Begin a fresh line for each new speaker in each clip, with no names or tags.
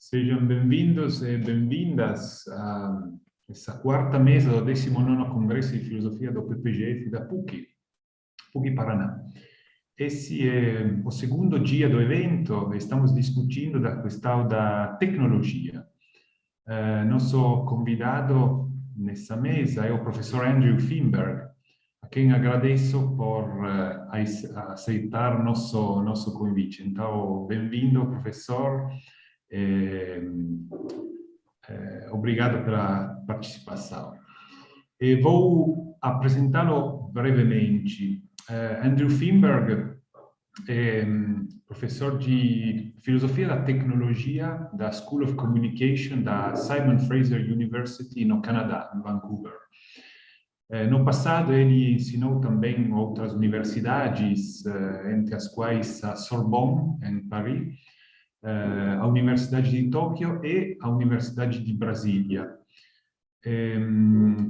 Sejam bem-vindos e bem-vindas a essa quarta mesa do 19º Congresso de Filosofia do PPGF da PUC Paraná. Esse é o segundo dia do evento, estamos discutindo da questão da tecnologia. Nosso convidado nessa mesa é o professor Feenberg, a quem agradeço por aceitar nosso convite. Então, bem-vindo, professor. Obrigado pela participação. Vou apresentá-lo brevemente. Feenberg é professor de Filosofia da Tecnologia da School of Communication da Simon Fraser University no Canadá, em Vancouver. No passado, ele ensinou também em outras universidades, entre as quais a Sorbonne, em Paris, a Universidade de Tóquio e a Universidade de Brasília.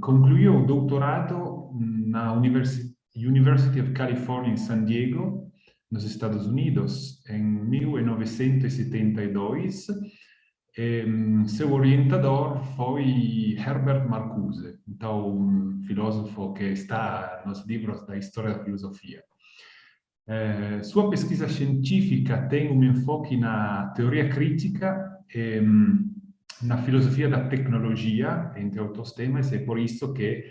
Concluiu o doutorado na University of California em San Diego, nos Estados Unidos, em 1972. Seu orientador foi Herbert Marcuse, então um filósofo que está nos livros da história da filosofia. Sua pesquisa científica tem um enfoque na teoria crítica e na filosofia da tecnologia, entre outros temas, e por isso que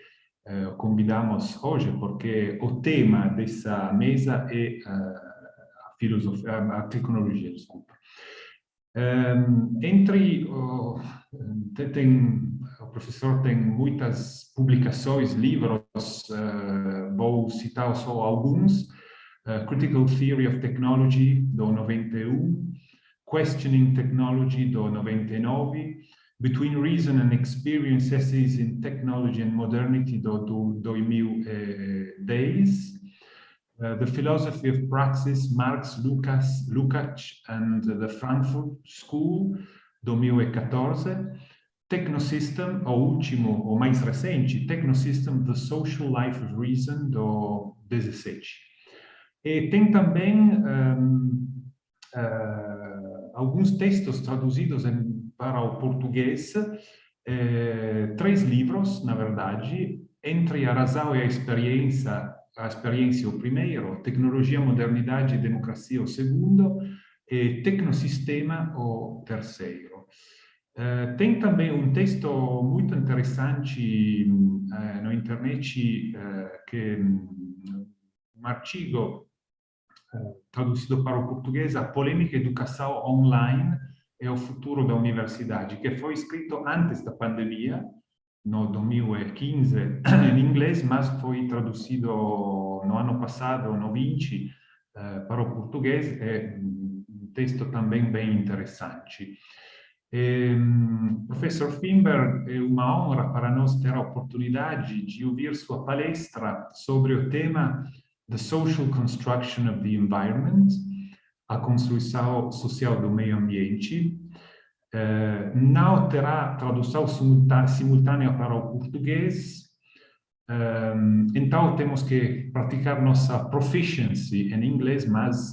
convidamos hoje, porque o tema dessa mesa é a tecnologia, desculpa. O professor tem muitas publicações, livros, vou citar só alguns. Critical Theory of Technology, do 91, Questioning Technology, do 99, Between Reason and Experience, Essays in Technology and Modernity, do 2010, The Philosophy of Praxis, Marx, Lukács and the Frankfurt School, 2014, Technosystem, o último, o mais recente, Technosystem, The Social Life of Reason, do 17. E tem também alguns textos traduzidos para o português, 3 livros, na verdade, Entre a Razão e a Experiência, o primeiro, Tecnologia, Modernidade e Democracia, o segundo, e Tecnosistema, o terceiro. Tem também um texto muito interessante na internet, que um artigo traduzido para o português, A Polêmica Educação Online e o Futuro da Universidade, que foi escrito antes da pandemia, no 2015, em inglês, mas foi traduzido no ano passado, no 20, para o português. É um texto também bem interessante. Professor Feenberg, é uma honra para nós ter a oportunidade de ouvir sua palestra sobre o tema The Social Construction of the Environment, a construção social do meio-ambiente. Não terá tradução simultânea para o português, então temos que praticar nossa proficiency em inglês, mas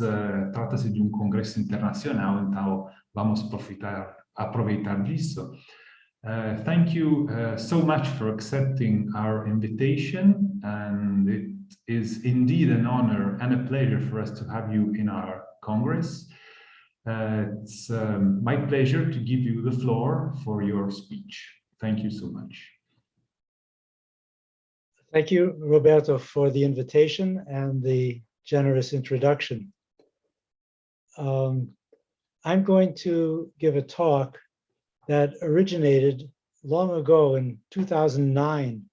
trata-se de um congresso internacional, então vamos aproveitar disso. Thank you so much for accepting our invitation, and it is indeed an honor and a pleasure for us to have you in our Congress. It's my pleasure to give you the floor for your speech. Thank you so much.
Thank you, Roberto, for the invitation and the generous introduction. I'm going to give a talk that originated long ago in 2009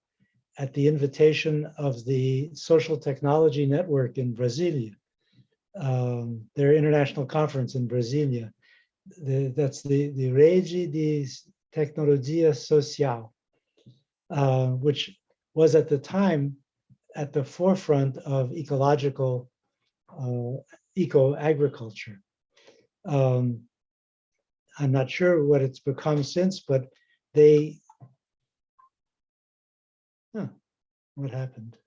at the invitation of the Social Technology Network in Brasilia, their international conference in Brasilia. That's the Rede de Tecnologia Social, which was at the time at the forefront of ecological eco-agriculture. I'm not sure what it's become since, but what happened?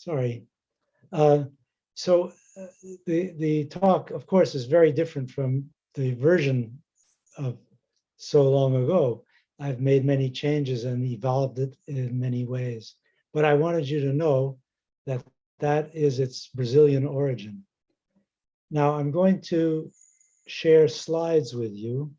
Sorry. So the talk, of course, is very different from the version of so long ago. I've made many changes and evolved it in many ways. But I wanted you to know that that is its Brazilian origin. Now I'm going to share slides with you.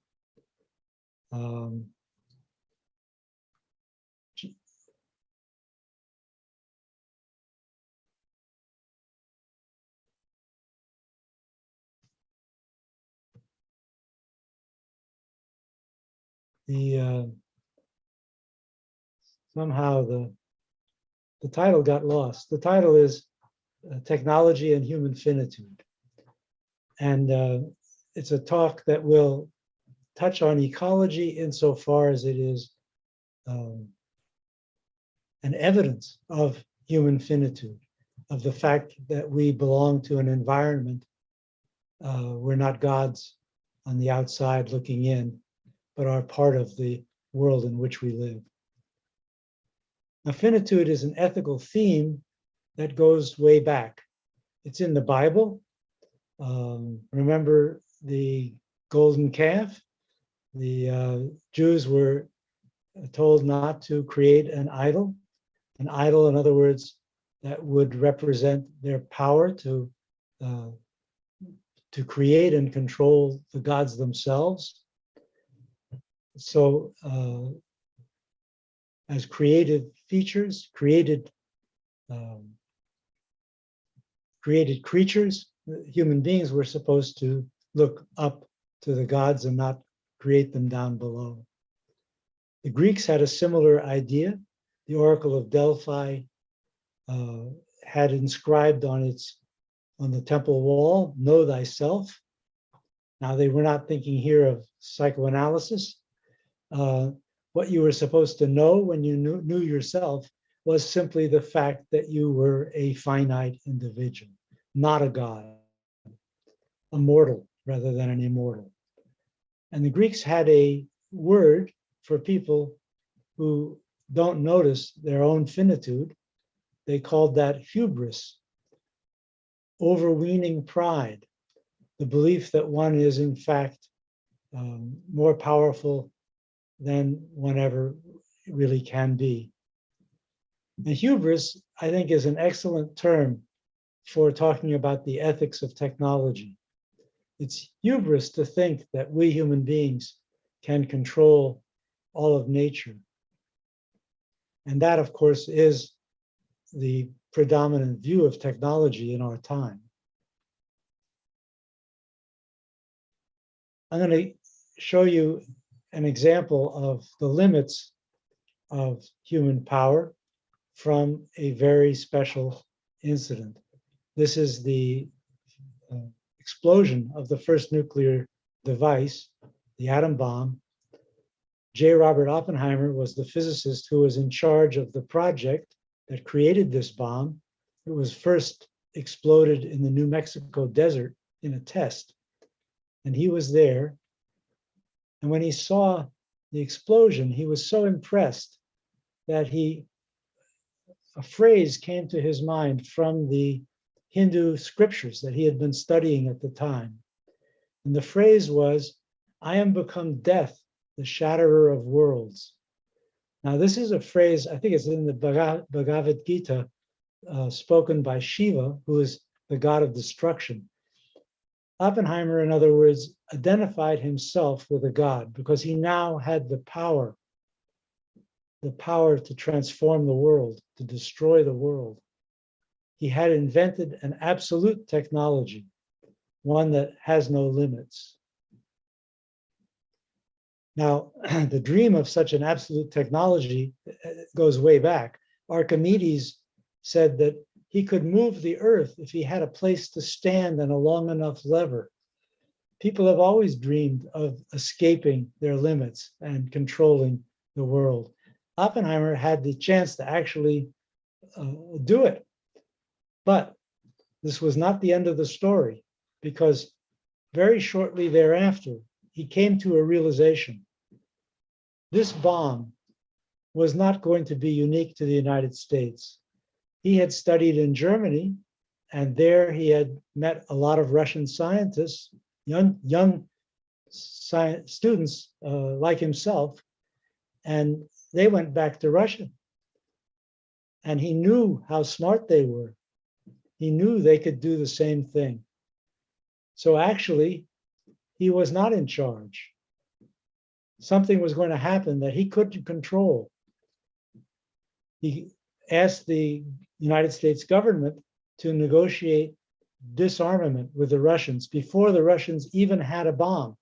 Somehow the title got lost. The title is Technology and Human Finitude. And it's a talk that will touch on ecology insofar as it is an evidence of human finitude, of the fact that we belong to an environment. We're not gods on the outside looking in, but are part of the world in which we live. Now, finitude is an ethical theme that goes way back. It's in the Bible. Remember the golden calf? The Jews were told not to create an idol. An idol, in other words, that would represent their power to create and control the gods themselves. So as creative features, created creatures, human beings were supposed to look up to the gods and not create them down below. The Greeks had a similar idea. The Oracle of Delphi had inscribed on the temple wall, "Know thyself." Now, they were not thinking here of psychoanalysis. What you were supposed to know when you knew yourself was simply the fact that you were a finite individual, not a god, a mortal rather than an immortal. And the Greeks had a word for people who don't notice their own finitude. They called that hubris, overweening pride, the belief that one is in fact more powerful than one ever really can be. And hubris, I think, is an excellent term for talking about the ethics of technology. It's hubris to think that we human beings can control all of nature. And that, of course, is the predominant view of technology in our time. I'm going to show you an example of the limits of human power from a very special incident. This is the explosion of the first nuclear device, the atom bomb. J. Robert Oppenheimer was the physicist who was in charge of the project that created this bomb. It was first exploded in the New Mexico desert in a test. And he was there. And when he saw the explosion, he was so impressed that a phrase came to his mind from the Hindu scriptures that he had been studying at the time. And the phrase was, "I am become death, the shatterer of worlds." Now, this is a phrase, I think it's in the Bhagavad Gita, spoken by Shiva, who is the god of destruction. Oppenheimer, in other words, identified himself with a god because he now had the power to transform the world, to destroy the world. He had invented an absolute technology, one that has no limits. Now, the dream of such an absolute technology goes way back. Archimedes said that he could move the earth if he had a place to stand and a long enough lever. People have always dreamed of escaping their limits and controlling the world. Oppenheimer had the chance to actually do it. But this was not the end of the story, because very shortly thereafter, he came to a realization. This bomb was not going to be unique to the United States. He had studied in Germany And there he had met a lot of Russian scientists, young science students like himself, and they went back to Russia. And he knew how smart they were. He knew they could do the same thing. So actually, he was not in charge. Something was going to happen that he couldn't control. He asked the United States government to negotiate disarmament with the Russians before the Russians even had a bomb,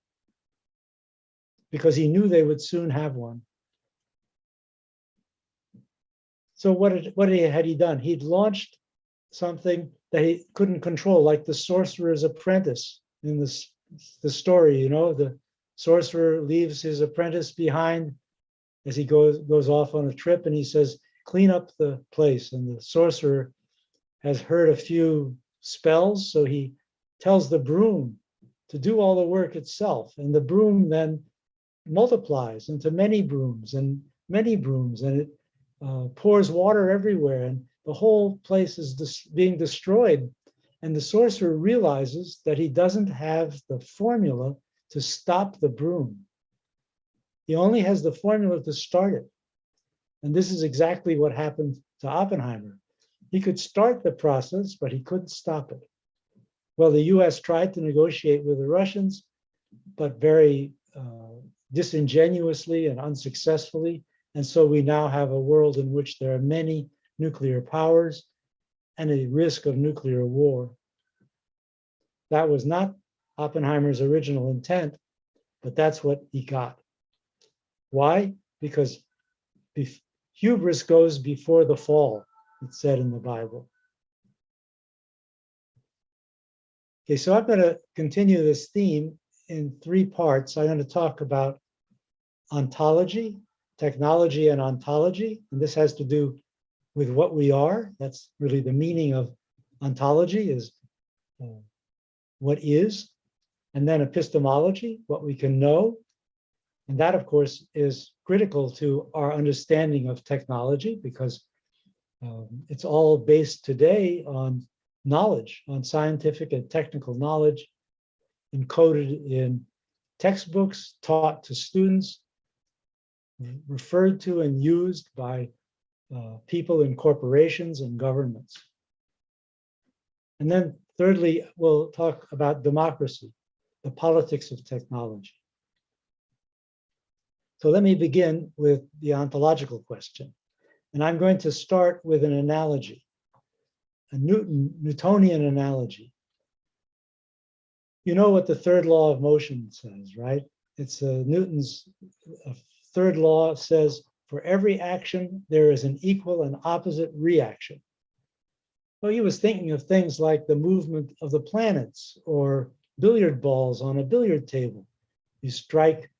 because he knew they would soon have one. So what had he done? He'd launched something that he couldn't control, like the sorcerer's apprentice in the story. You know, the sorcerer leaves his apprentice behind as he goes off on a trip, and he says, "Clean up the place." And the sorcerer has heard a few spells, so he tells the broom to do all the work itself, and the broom then multiplies into many brooms, and it pours water everywhere, and the whole place is being destroyed. And the sorcerer realizes that he doesn't have the formula to stop the broom. He only has the formula to start it. And this is exactly what happened to Oppenheimer. He could start the process, but he couldn't stop it. Well, the US tried to negotiate with the Russians, but very disingenuously and unsuccessfully. And so we now have a world in which there are many nuclear powers and a risk of nuclear war. That was not Oppenheimer's original intent, but that's what he got. Why? Because hubris goes before the fall, it's said in the Bible. Okay, so I'm going to continue this theme in 3 parts. I'm going to talk about ontology, technology, and ontology. And this has to do with what we are. That's really the meaning of ontology, is what is. And then epistemology, what we can know. And that, of course, is critical to our understanding of technology, because it's all based today on knowledge, on scientific and technical knowledge, encoded in textbooks, taught to students, referred to and used by people in corporations and governments. And then thirdly, we'll talk about democracy, the politics of technology. So let me begin with the ontological question. And I'm going to start with an analogy, a Newtonian analogy. You know what the third law of motion says, right? It's Newton's third law says, for every action, there is an equal and opposite reaction. Well, he was thinking of things like the movement of the planets or billiard balls on a billiard table. You strike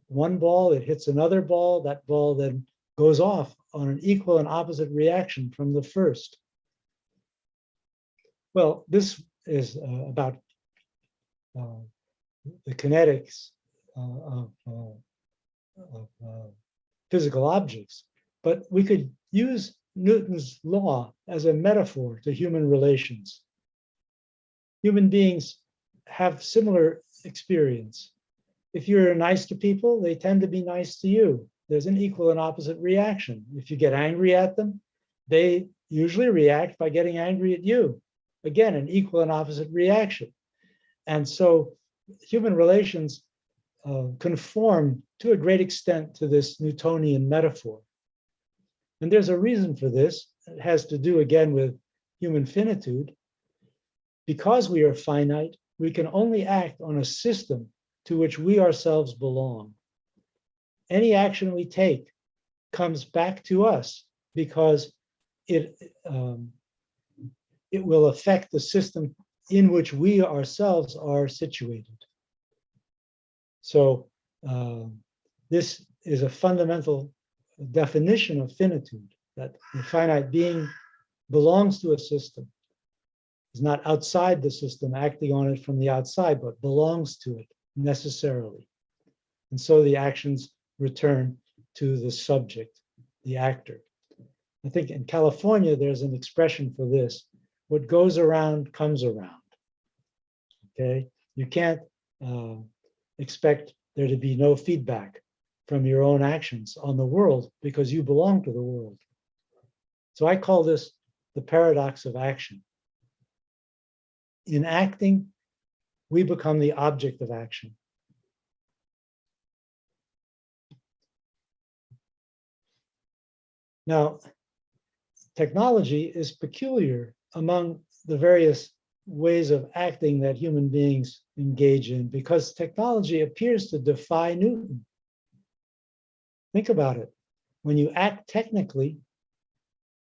one ball, it hits another ball, that ball then goes off on an equal and opposite reaction from the first. Well, this is about the kinetics of physical objects, but we could use Newton's law as a metaphor to human relations. Human beings have similar experience. If you're nice to people, they tend to be nice to you. There's an equal and opposite reaction. If you get angry at them, they usually react by getting angry at you. Again, an equal and opposite reaction. And so human relations conform to a great extent to this Newtonian metaphor. And there's a reason for this. It has to do again with human finitude. Because we are finite, we can only act on a system to which we ourselves belong. Any action we take comes back to us because it will affect the system in which we ourselves are situated. So this is a fundamental definition of finitude, that the finite being belongs to a system, is not outside the system, acting on it from the outside, but belongs to it necessarily. And so the actions return to the subject, the actor. I think in California, there's an expression for this, what goes around comes around. Okay, you can't expect there to be no feedback from your own actions on the world because you belong to the world. So I call this the paradox of action. In acting, we become the object of action. Now, technology is peculiar among the various ways of acting that human beings engage in because technology appears to defy Newton. Think about it. When you act technically,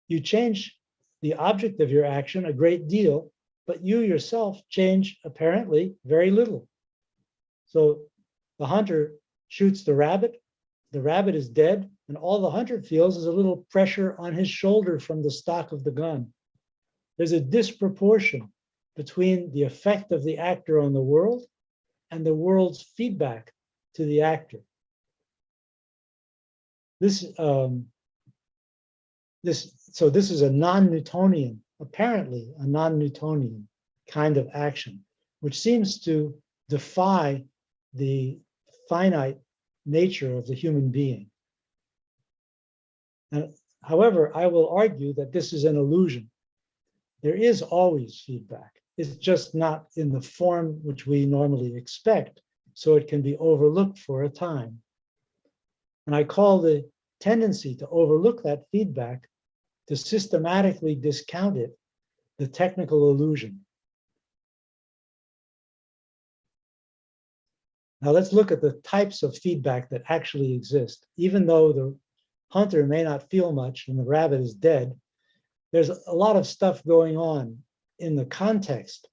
you change the object of your action a great deal, but you yourself change apparently very little. So the hunter shoots the rabbit is dead, and all the hunter feels is a little pressure on his shoulder from the stock of the gun. There's a disproportion between the effect of the actor on the world and the world's feedback to the actor. This is a non-Newtonian, apparently a non-Newtonian kind of action, which seems to defy the finite nature of the human being. And, however, I will argue that this is an illusion. There is always feedback. It's just not in the form which we normally expect, so it can be overlooked for a time. And I call the tendency to overlook that feedback, to systematically discount it, the technical illusion. Now let's look at the types of feedback that actually exist. Even though the hunter may not feel much and the rabbit is dead, there's a lot of stuff going on in the context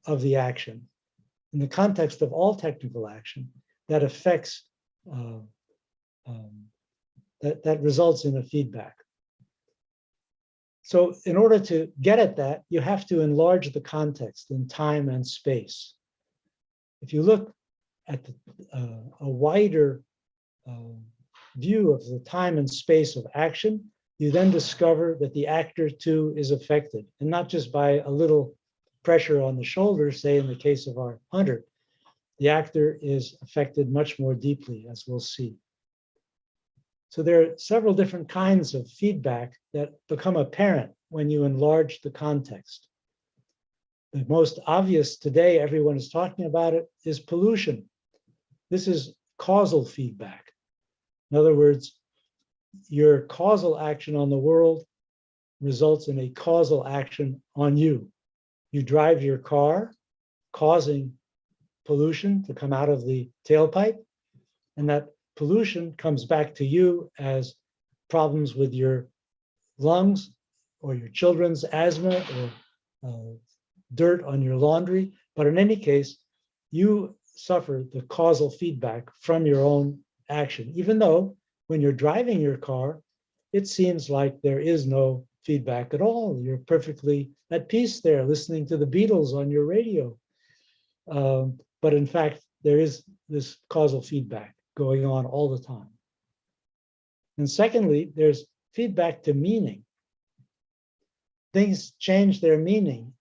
of the action, in the context of all technical action that affects, that results in a feedback. So in order to get at that, you have to enlarge the context in time and space. If you look at a wider view of the time and space of action, you then discover that the actor too is affected, and not just by a little pressure on the shoulder, say in the case of our hunter. The actor is affected much more deeply, as we'll see. So there are several different kinds of feedback that become apparent when you enlarge the context. The most obvious today, everyone is talking about it, is pollution. This is causal feedback. In other words, your causal action on the world results in a causal action on you. You drive your car, causing pollution to come out of the tailpipe, and that pollution comes back to you as problems with your lungs or your children's asthma or dirt on your laundry. But in any case, you suffer the causal feedback from your own action, even though when you're driving your car, it seems like there is no feedback at all. You're perfectly at peace there, listening to the Beatles on your radio. But in fact, there is this causal feedback going on all the time. And secondly, there's feedback to meaning. Things change their meaning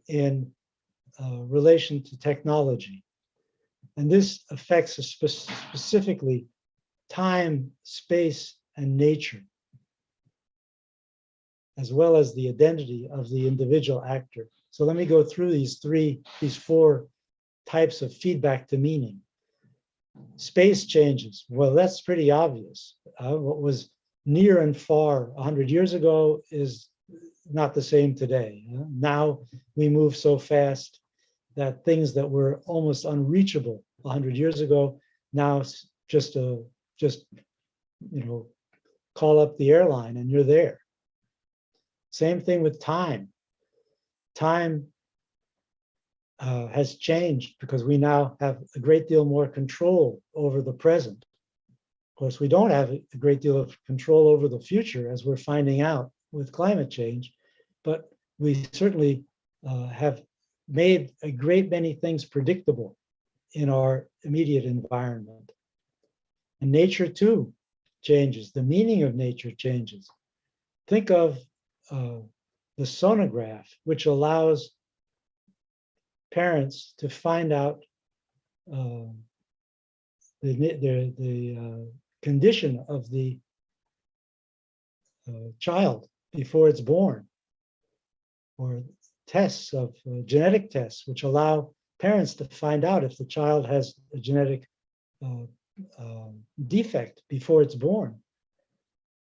in relation to technology. And this affects specifically time, space, and nature, as well as the identity of the individual actor. So let me go through these four types of feedback to meaning. Space changes. Well, that's pretty obvious. What was near and far 100 years ago is not the same today. Now we move so fast that things that were almost unreachable 100 years ago, now just call up the airline and you're there. Same thing with time. Time has changed because we now have a great deal more control over the present. Of course, we don't have a great deal of control over the future, as we're finding out with climate change, but we certainly have made a great many things predictable in our immediate environment. And nature too changes. The meaning of nature changes. Think of the sonograph, which allows parents to find out the condition of the child before it's born, or tests of genetic tests, which allow parents to find out if the child has a genetic defect before it's born.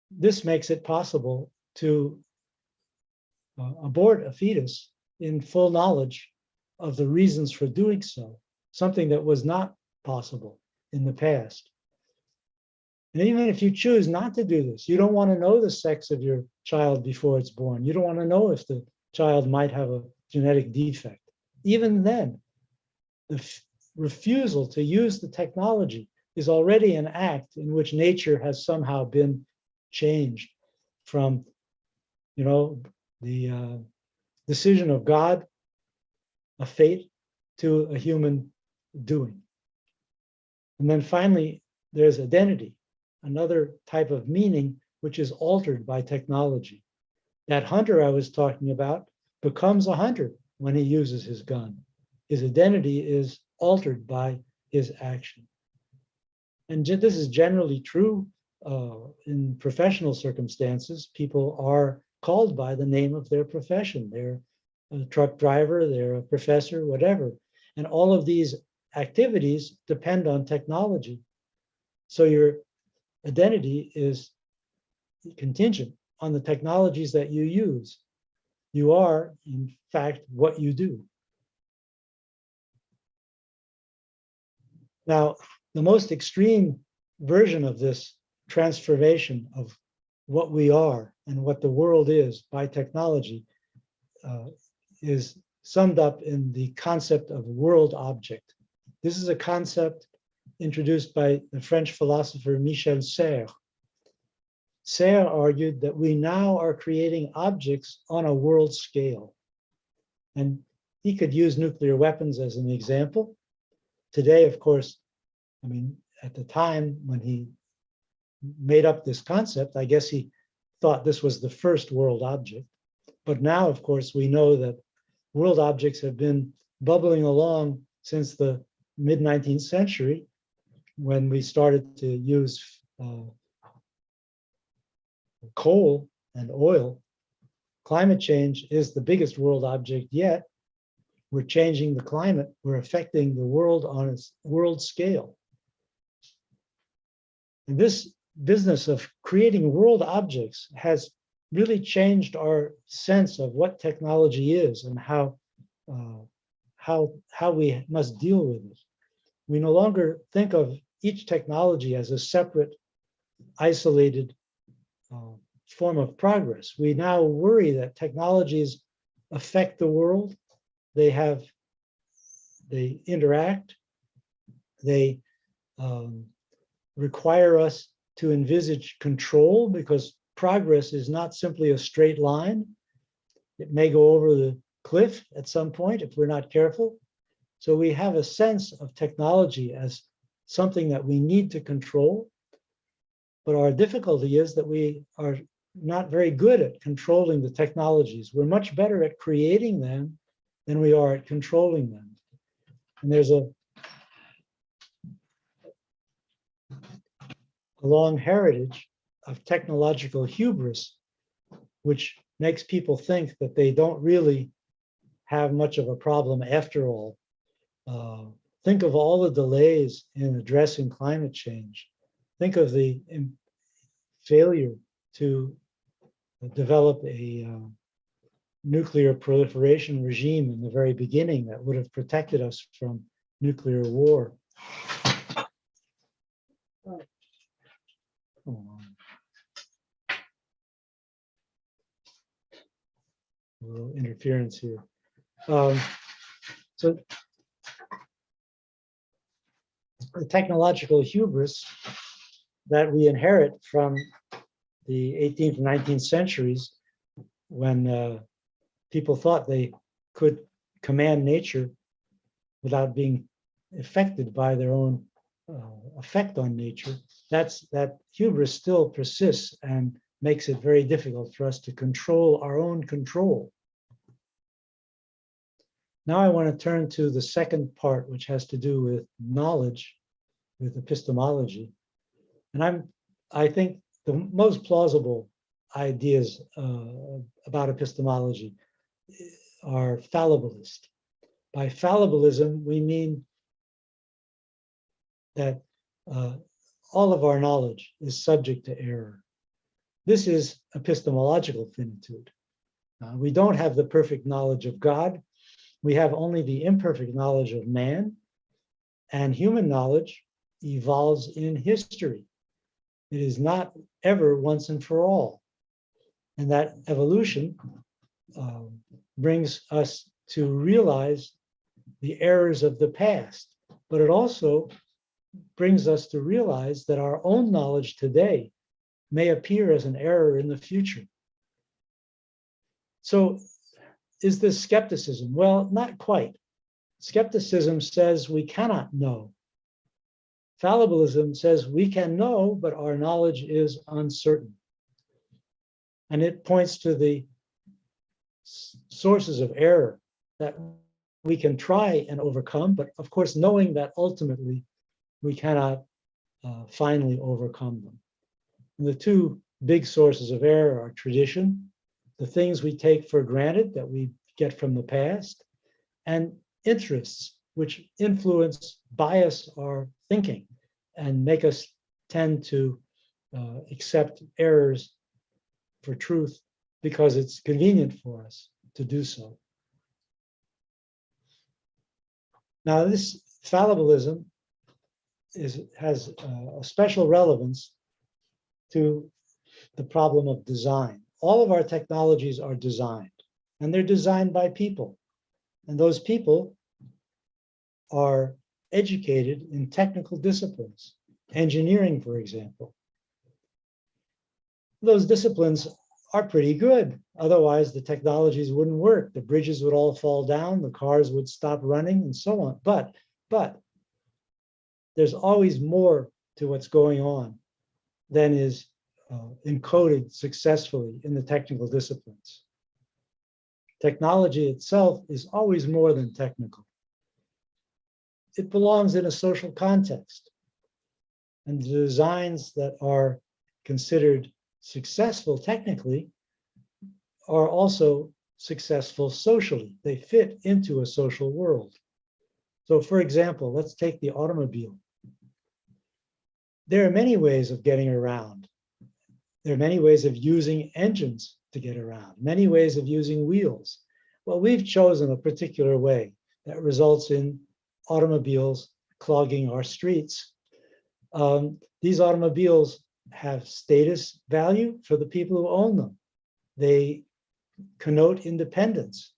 This makes it possible to abort a fetus in full knowledge of the reasons for doing so, something that was not possible in the past. And even if you choose not to do this, you don't want to know the sex of your child before it's born. You don't want to know if the child might have a genetic defect. Even then, the refusal to use the technology is already an act in which nature has somehow been changed from, the decision of God, a fate, to a human doing. And then finally, there's identity, another type of meaning which is altered by technology. That hunter I was talking about becomes a hunter when he uses his gun. His identity is altered by his action. And this is generally true in professional circumstances. People are called by the name of their profession. They're a truck driver, they're a professor, whatever. And all of these activities depend on technology. So your identity is contingent on the technologies that you use. You are, in fact, what you do. Now, the most extreme version of this transformation of what we are and what the world is by technology is summed up in the concept of world object. This is a concept introduced by the French philosopher Michel Serres. Serres argued that we now are creating objects on a world scale. And he could use nuclear weapons as an example. Today, of course, at the time when he made up this concept, I guess he thought this was the first world object. But now, of course, we know that world objects have been bubbling along since the mid-19th century, when we started to use coal and oil. Climate change is the biggest world object yet. We're changing the climate. We're affecting the world on a world scale. And this business of creating world objects has really changed our sense of what technology is and how we must deal with it. We no longer think of each technology as a separate, isolated form of progress. We now worry that technologies affect the world. They interact. They require us to envisage control, because progress is not simply a straight line. It may go over the cliff at some point if we're not careful. So we have a sense of technology as something that we need to control. But our difficulty is that we are not very good at controlling the technologies. We're much better at creating them than we are at controlling them. And there's a long heritage of technological hubris, which makes people think that they don't really have much of a problem after all. Think of all the delays in addressing climate change. Think of the failure to develop a nuclear proliferation regime in the very beginning that would have protected us from nuclear war. A little interference here. So the technological hubris that we inherit from the 18th and 19th centuries, when people thought they could command nature without being affected by their own effect on nature, that hubris still persists and makes it very difficult for us to control our own control. Now I want to turn to the second part, which has to do with knowledge, with epistemology. And I think the most plausible ideas about epistemology are fallibilist. By fallibilism, we mean that all of our knowledge is subject to error. This is epistemological finitude. We don't have the perfect knowledge of God. We have only the imperfect knowledge of man, and human knowledge evolves in history. It is not ever once and for all. And that evolution brings us to realize the errors of the past, but it also brings us to realize that our own knowledge today may appear as an error in the future. So is this skepticism? Well, not quite. Skepticism says we cannot know. Fallibilism says we can know, but our knowledge is uncertain. And it points to the sources of error that we can try and overcome, but of course, knowing that ultimately we cannot finally overcome them. And the two big sources of error are tradition, the things we take for granted that we get from the past, and interests, which influence, bias our thinking and make us tend to accept errors for truth because it's convenient for us to do so. Now, this fallibilism has a special relevance to the problem of design. All of our technologies are designed, and they're designed by people. And those people are educated in technical disciplines, engineering, for example. Those disciplines are pretty good. Otherwise, the technologies wouldn't work. The bridges would all fall down, the cars would stop running, and so on. But there's always more to what's going on than is encoded successfully in the technical disciplines. Technology itself is always more than technical. It belongs in a social context. And the designs that are considered successful technically are also successful socially. They fit into a social world. So for example, let's take the automobile. There are many ways of getting around. There are many ways of using engines to get around, many ways of using wheels. Well, we've chosen a particular way that results in automobiles clogging our streets. These automobiles have status value for the people who own them. They connote independence.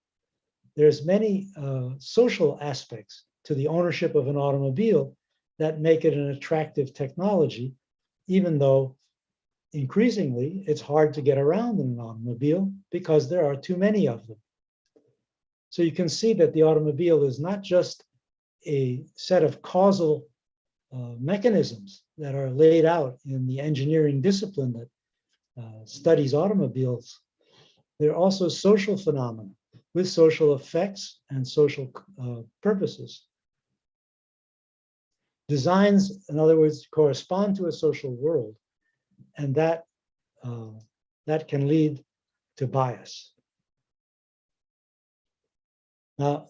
There's many social aspects to the ownership of an automobile that make it an attractive technology, even though increasingly it's hard to get around in an automobile because there are too many of them. So you can see that the automobile is not just a set of causal mechanisms that are laid out in the engineering discipline that studies automobiles. They're also social phenomena with social effects and social purposes. Designs, in other words, correspond to a social world, and that can lead to bias. Now,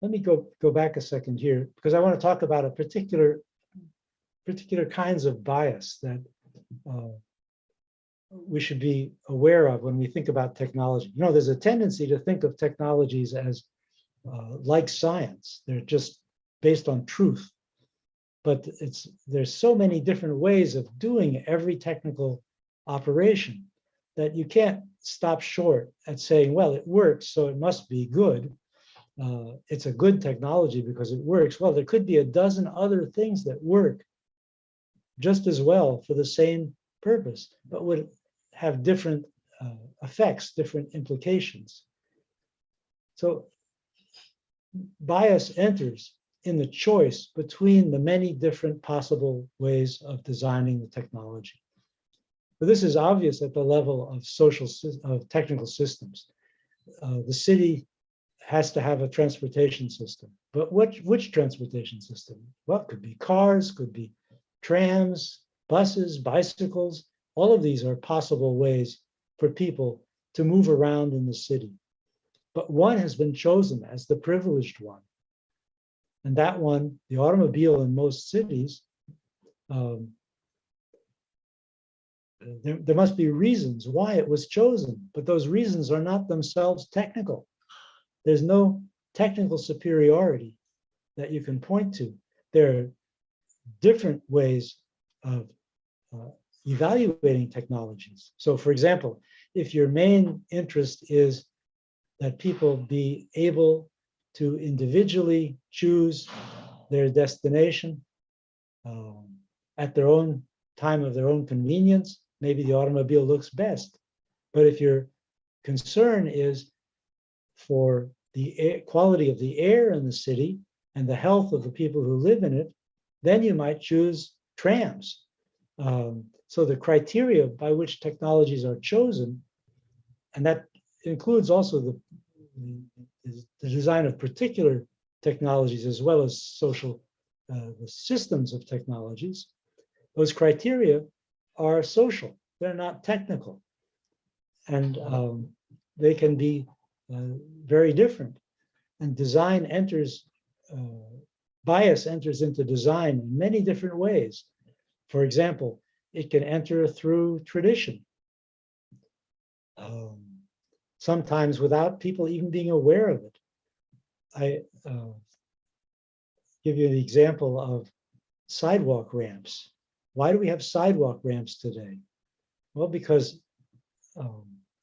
let me go back a second here, because I want to talk about a particular kinds of bias that we should be aware of when we think about technology. You know, there's a tendency to think of technologies as like science. They're just based on truth. But there's so many different ways of doing every technical operation that you can't stop short at saying, well, it works, so it must be good. It's a good technology because it works. Well, there could be a dozen other things that work just as well for the same purpose, but would have different effects, different implications. So bias enters in the choice between the many different possible ways of designing the technology. But this is obvious at the level of technical systems. The city has to have a transportation system, but which transportation system? Well, it could be cars, could be trams, buses, bicycles. All of these are possible ways for people to move around in the city. But one has been chosen as the privileged one. And that one, the automobile in most cities, there must be reasons why it was chosen, but those reasons are not themselves technical. There's no technical superiority that you can point to. There are different ways of evaluating technologies. So for example, if your main interest is that people be able to individually choose their destination at their own time of their own convenience, maybe the automobile looks best. But if your concern is for the quality of the air in the city and the health of the people who live in it, then you might choose trams. So the criteria by which technologies are chosen, and that includes also the design of particular technologies as well as social the systems of technologies, those criteria are social. They're not technical. And they can be very different. And design enters, bias enters into design in many different ways. For example, it can enter through tradition, sometimes without people even being aware of it. I give you the example of sidewalk ramps. Why do we have sidewalk ramps today? Well, because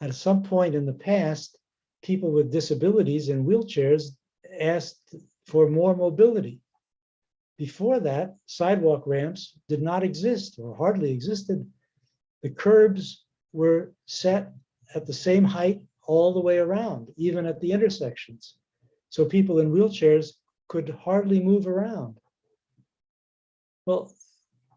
at some point in the past, people with disabilities in wheelchairs asked for more mobility. Before that, sidewalk ramps did not exist or hardly existed. The curbs were set at the same height all the way around, even at the intersections. So people in wheelchairs could hardly move around. Well,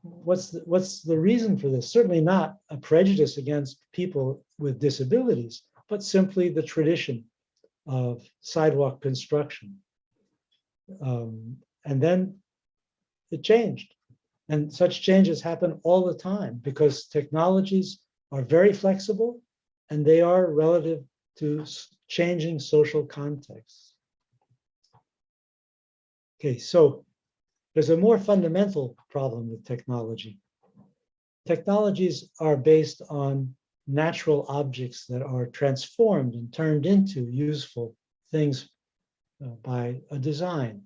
what's the reason for this? Certainly not a prejudice against people with disabilities, but simply the tradition of sidewalk construction. And then it changed. And such changes happen all the time because technologies are very flexible and they are relative to changing social contexts. Okay, so there's a more fundamental problem with technology. Technologies are based on natural objects that are transformed and turned into useful things by a design.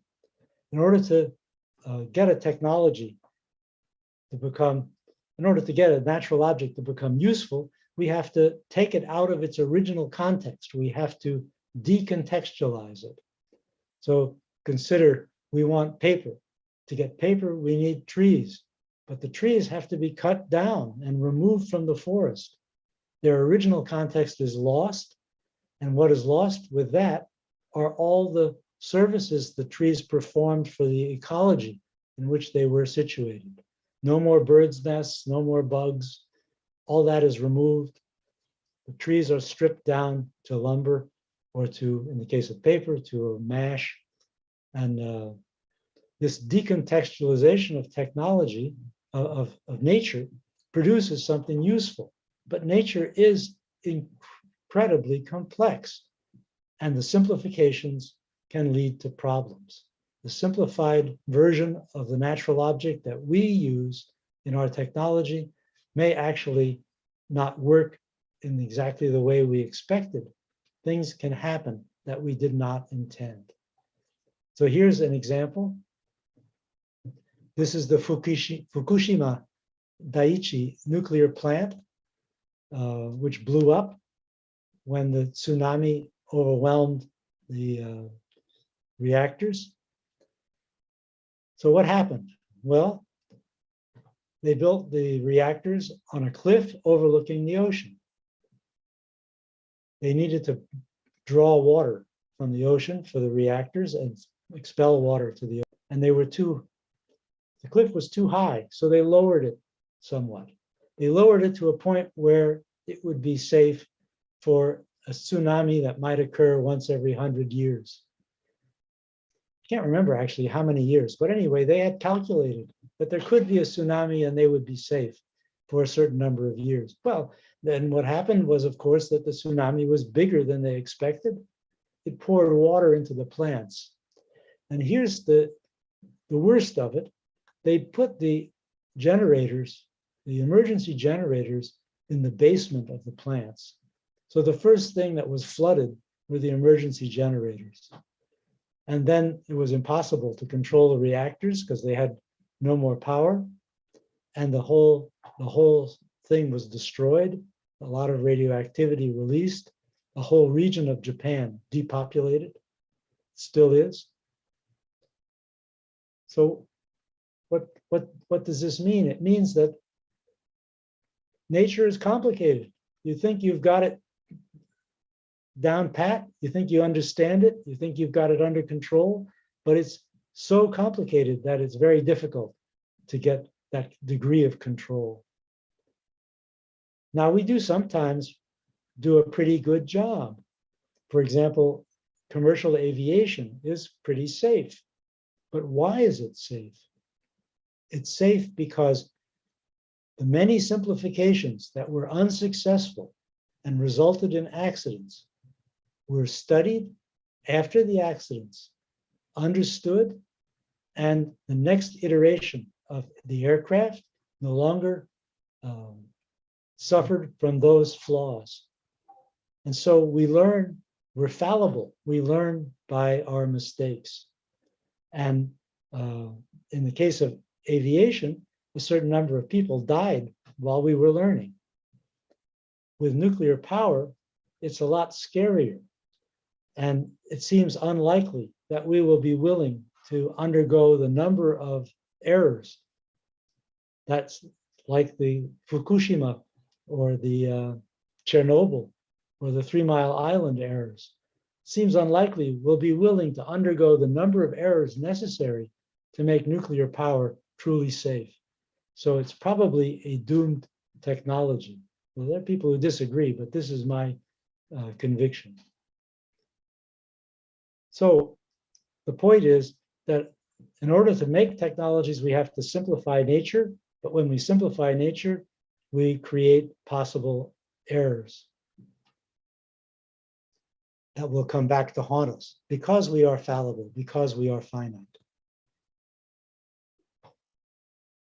In order to get a technology to become, in order to get a natural object to become useful, we have to take it out of its original context. We have to decontextualize it. So consider we want paper. To get paper, we need trees, but the trees have to be cut down and removed from the forest. Their original context is lost, and what is lost with that are all the services the trees performed for the ecology in which they were situated. No more birds' nests, no more bugs. All that is removed. The trees are stripped down to lumber or to, in the case of paper, to a mash. And this decontextualization of technology, of nature, produces something useful. But nature is incredibly complex, and the simplifications can lead to problems. The simplified version of the natural object that we use in our technology may actually not work in exactly the way we expected. Things can happen that we did not intend. So here's an example. This is the Fukushima Daiichi nuclear plant, which blew up when the tsunami overwhelmed the reactors. So what happened? Well, they built the reactors on a cliff overlooking the ocean. They needed to draw water from the ocean for the reactors and expel water to the ocean. and the cliff was too high, so they lowered it somewhat. They lowered it to a point where it would be safe for a tsunami that might occur once every 100 years. I can't remember actually how many years, but anyway, they had calculated that there could be a tsunami and they would be safe for a certain number of years. Well, then what happened was, of course, that the tsunami was bigger than they expected. It poured water into the plants. And here's the worst of it. They put the generators, the emergency generators, in the basement of the plants. So the first thing that was flooded were the emergency generators. And then it was impossible to control the reactors because they had no more power. And the whole thing was destroyed. A lot of radioactivity released. The whole region of Japan depopulated, still is. So what does this mean? It means that nature is complicated. You think you've got it down pat, you think you understand it, you think you've got it under control, but it's so complicated that it's very difficult to get that degree of control. Now, we do sometimes do a pretty good job. For example, commercial aviation is pretty safe. But why is it safe? It's safe because the many simplifications that were unsuccessful and resulted in accidents were studied after the accidents, understood, and the next iteration of the aircraft no longer suffered from those flaws. And so we learn, we're fallible. We learn by our mistakes. And in the case of aviation, a certain number of people died while we were learning. With nuclear power, it's a lot scarier. And it seems unlikely that we will be willing to undergo the number of errors that's like the Fukushima or the Chernobyl or the 3 Mile Island errors. Seems unlikely we'll be willing to undergo the number of errors necessary to make nuclear power truly safe. So it's probably a doomed technology. Well, there are people who disagree, but this is my conviction. So the point is that in order to make technologies, we have to simplify nature. But when we simplify nature, we create possible errors that will come back to haunt us because we are fallible, because we are finite.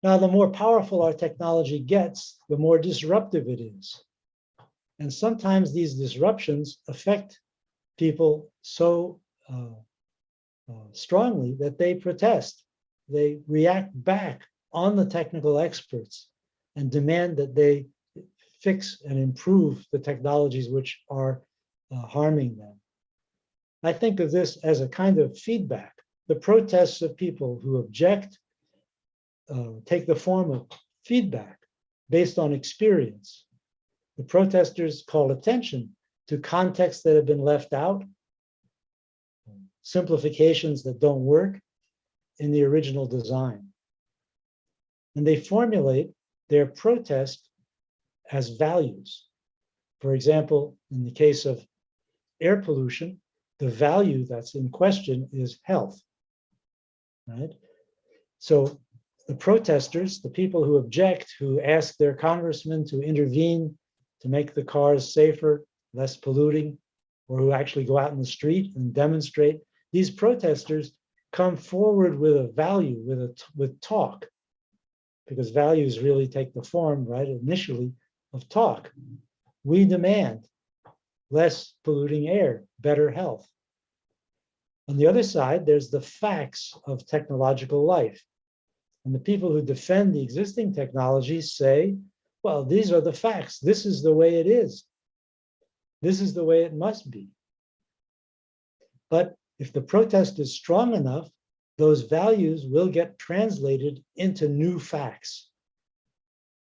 Now, the more powerful our technology gets, the more disruptive it is. And sometimes these disruptions affect people so strongly that they protest. They react back on the technical experts and demand that they fix and improve the technologies which are harming them. I think of this as a kind of feedback. The protests of people who object take the form of feedback based on experience. The protesters call attention to contexts that have been left out, simplifications that don't work in the original design. And they formulate their protest as values. For example, in the case of air pollution, the value that's in question is health, right? So the protesters, the people who object, who ask their congressmen to intervene to make the cars safer, less polluting, or who actually go out in the street and demonstrate, these protesters come forward with a value, with talk, because values really take the form, right, initially, of talk. We demand less polluting air, better health. On the other side, there's the facts of technological life. And the people who defend the existing technologies say, well, these are the facts. This is the way it is. This is the way it must be. But if the protest is strong enough, those values will get translated into new facts.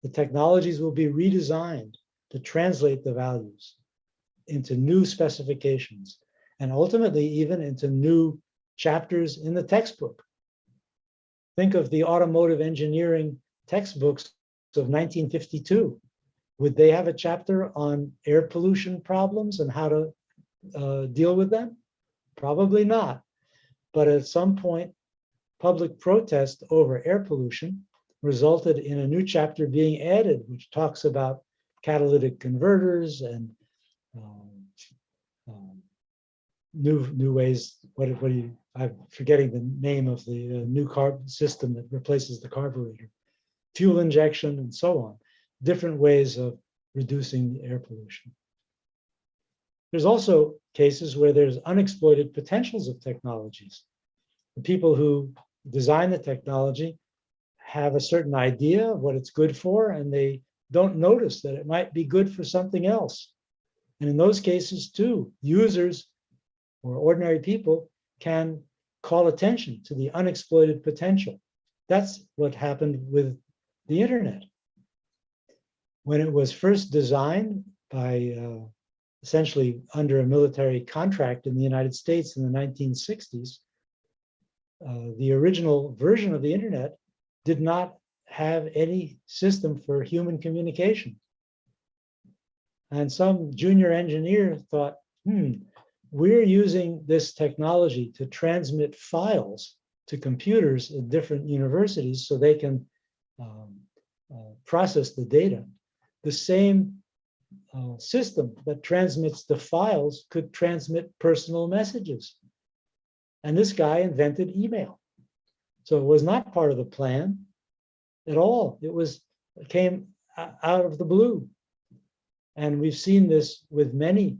The technologies will be redesigned to translate the values into new specifications, and ultimately even into new chapters in the textbook. Think of the automotive engineering textbooks of 1952. Would they have a chapter on air pollution problems and how to deal with them? Probably not. But at some point, public protest over air pollution resulted in a new chapter being added, which talks about catalytic converters and new ways. I'm forgetting the name of the new carb system that replaces the carburetor, fuel injection, and so on. Different ways of reducing air pollution. There's also cases where there's unexploited potentials of technologies. The people who design the technology have a certain idea of what it's good for, and they don't notice that it might be good for something else. And in those cases too, users or ordinary people can call attention to the unexploited potential. That's what happened with the internet. When it was first designed by essentially under a military contract in the United States in the 1960s, the original version of the internet did not have any system for human communication. And some junior engineer thought, we're using this technology to transmit files to computers at different universities so they can process the data. The same system that transmits the files could transmit personal messages. And this guy invented email. So it was not part of the plan at all. It came out of the blue. And we've seen this with many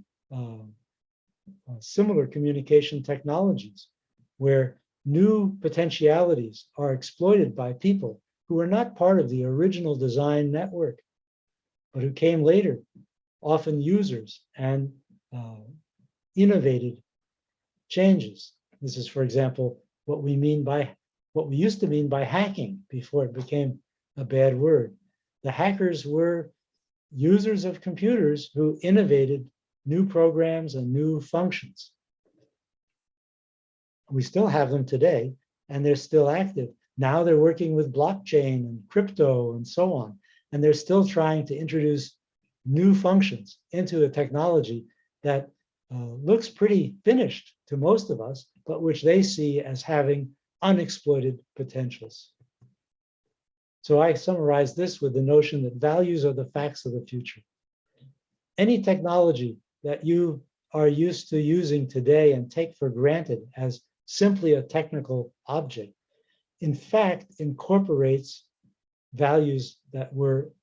similar communication technologies, where new potentialities are exploited by people who are not part of the original design network, but who came later, often users, and innovated changes. This is, for example, what we used to mean by hacking before it became a bad word. The hackers were users of computers who innovated new programs and new functions. We still have them today, and they're still active. Now they're working with blockchain and crypto and so on, and they're still trying to introduce new functions into a technology that looks pretty finished to most of us, but which they see as having unexploited potentials. So I summarize this with the notion that values are the facts of the future. Any technology that you are used to using today and take for granted as simply a technical object, in fact, incorporates values that were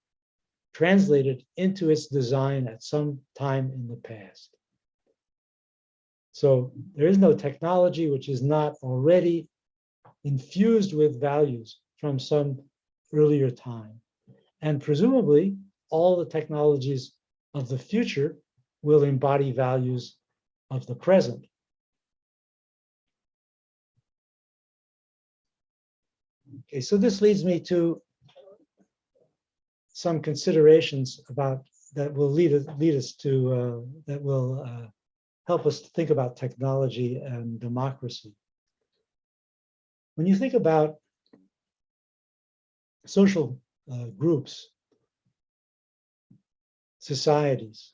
translated into its design at some time in the past. So there is no technology which is not already infused with values from some earlier time. And presumably, all the technologies of the future will embody values of the present. Okay, so this leads me to some considerations about that will lead us to that will help us to think about technology and democracy. When you think about social groups, societies,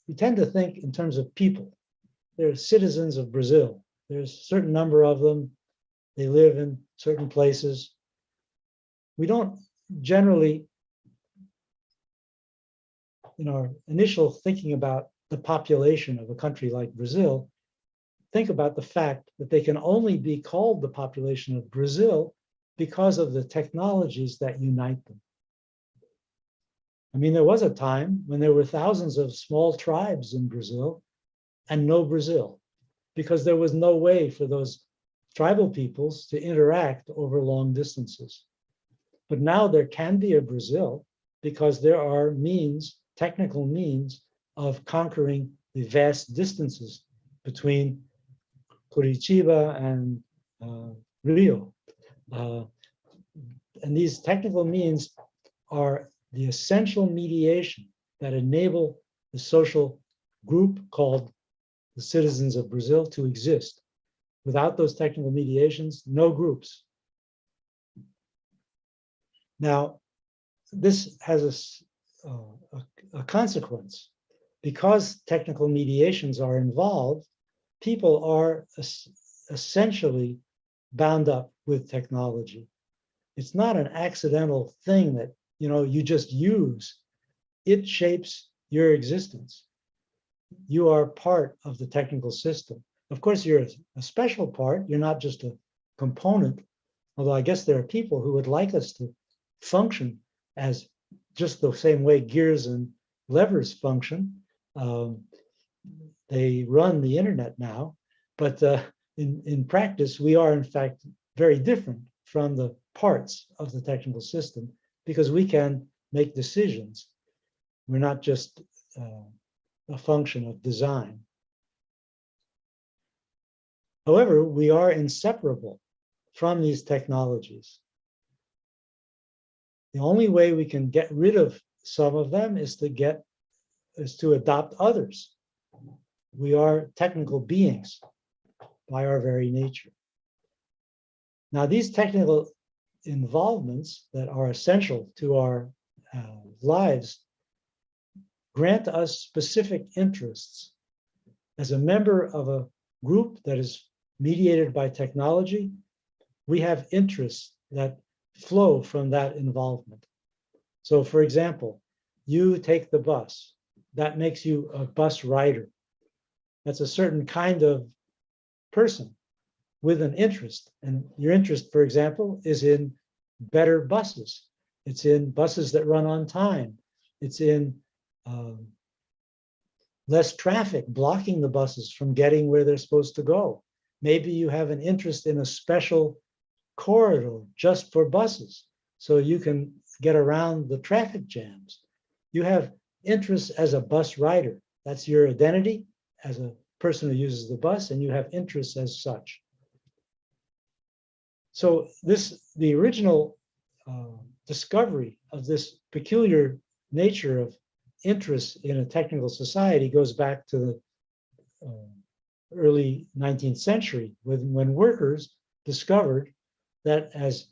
we tend to think in terms of people. They're citizens of Brazil. There's a certain number of them. They live in certain places. We don't generally, in our initial thinking about the population of a country like Brazil, think about the fact that they can only be called the population of Brazil because of the technologies that unite them. I mean, there was a time when there were thousands of small tribes in Brazil and no Brazil, because there was no way for those tribal peoples to interact over long distances. But now there can be a Brazil because there are means, technical means, of conquering the vast distances between Curitiba and Rio. And these technical means are the essential mediation that enable the social group called the citizens of Brazil to exist. Without those technical mediations, no groups. Now, this has a consequence. Because technical mediations are involved, people are essentially bound up with technology. It's not an accidental thing that you just use. It shapes your existence. You are part of the technical system. Of course, you're a special part. You're not just a component, although I guess there are people who would like us to function as just the same way gears and levers function. They run the internet now, but in practice, we are in fact very different from the parts of the technical system because we can make decisions. We're not just a function of design. However, we are inseparable from these technologies. The only way we can get rid of some of them is to adopt others. We are technical beings by our very nature. Now, these technical involvements that are essential to our lives grant us specific interests. As a member of a group that is mediated by technology, we have interests that flow from that involvement. So, for example, you take the bus. That makes you a bus rider. That's a certain kind of person with an interest. And your interest, for example, is in better buses. It's in buses that run on time. It's in less traffic blocking the buses from getting where they're supposed to go. Maybe you have an interest in a special corridor just for buses, so you can get around the traffic jams. You have interests as a bus rider. That's your identity as a person who uses the bus, and you have interests as such. So the original discovery of this peculiar nature of interest in a technical society goes back to the early 19th century, when workers discovered that as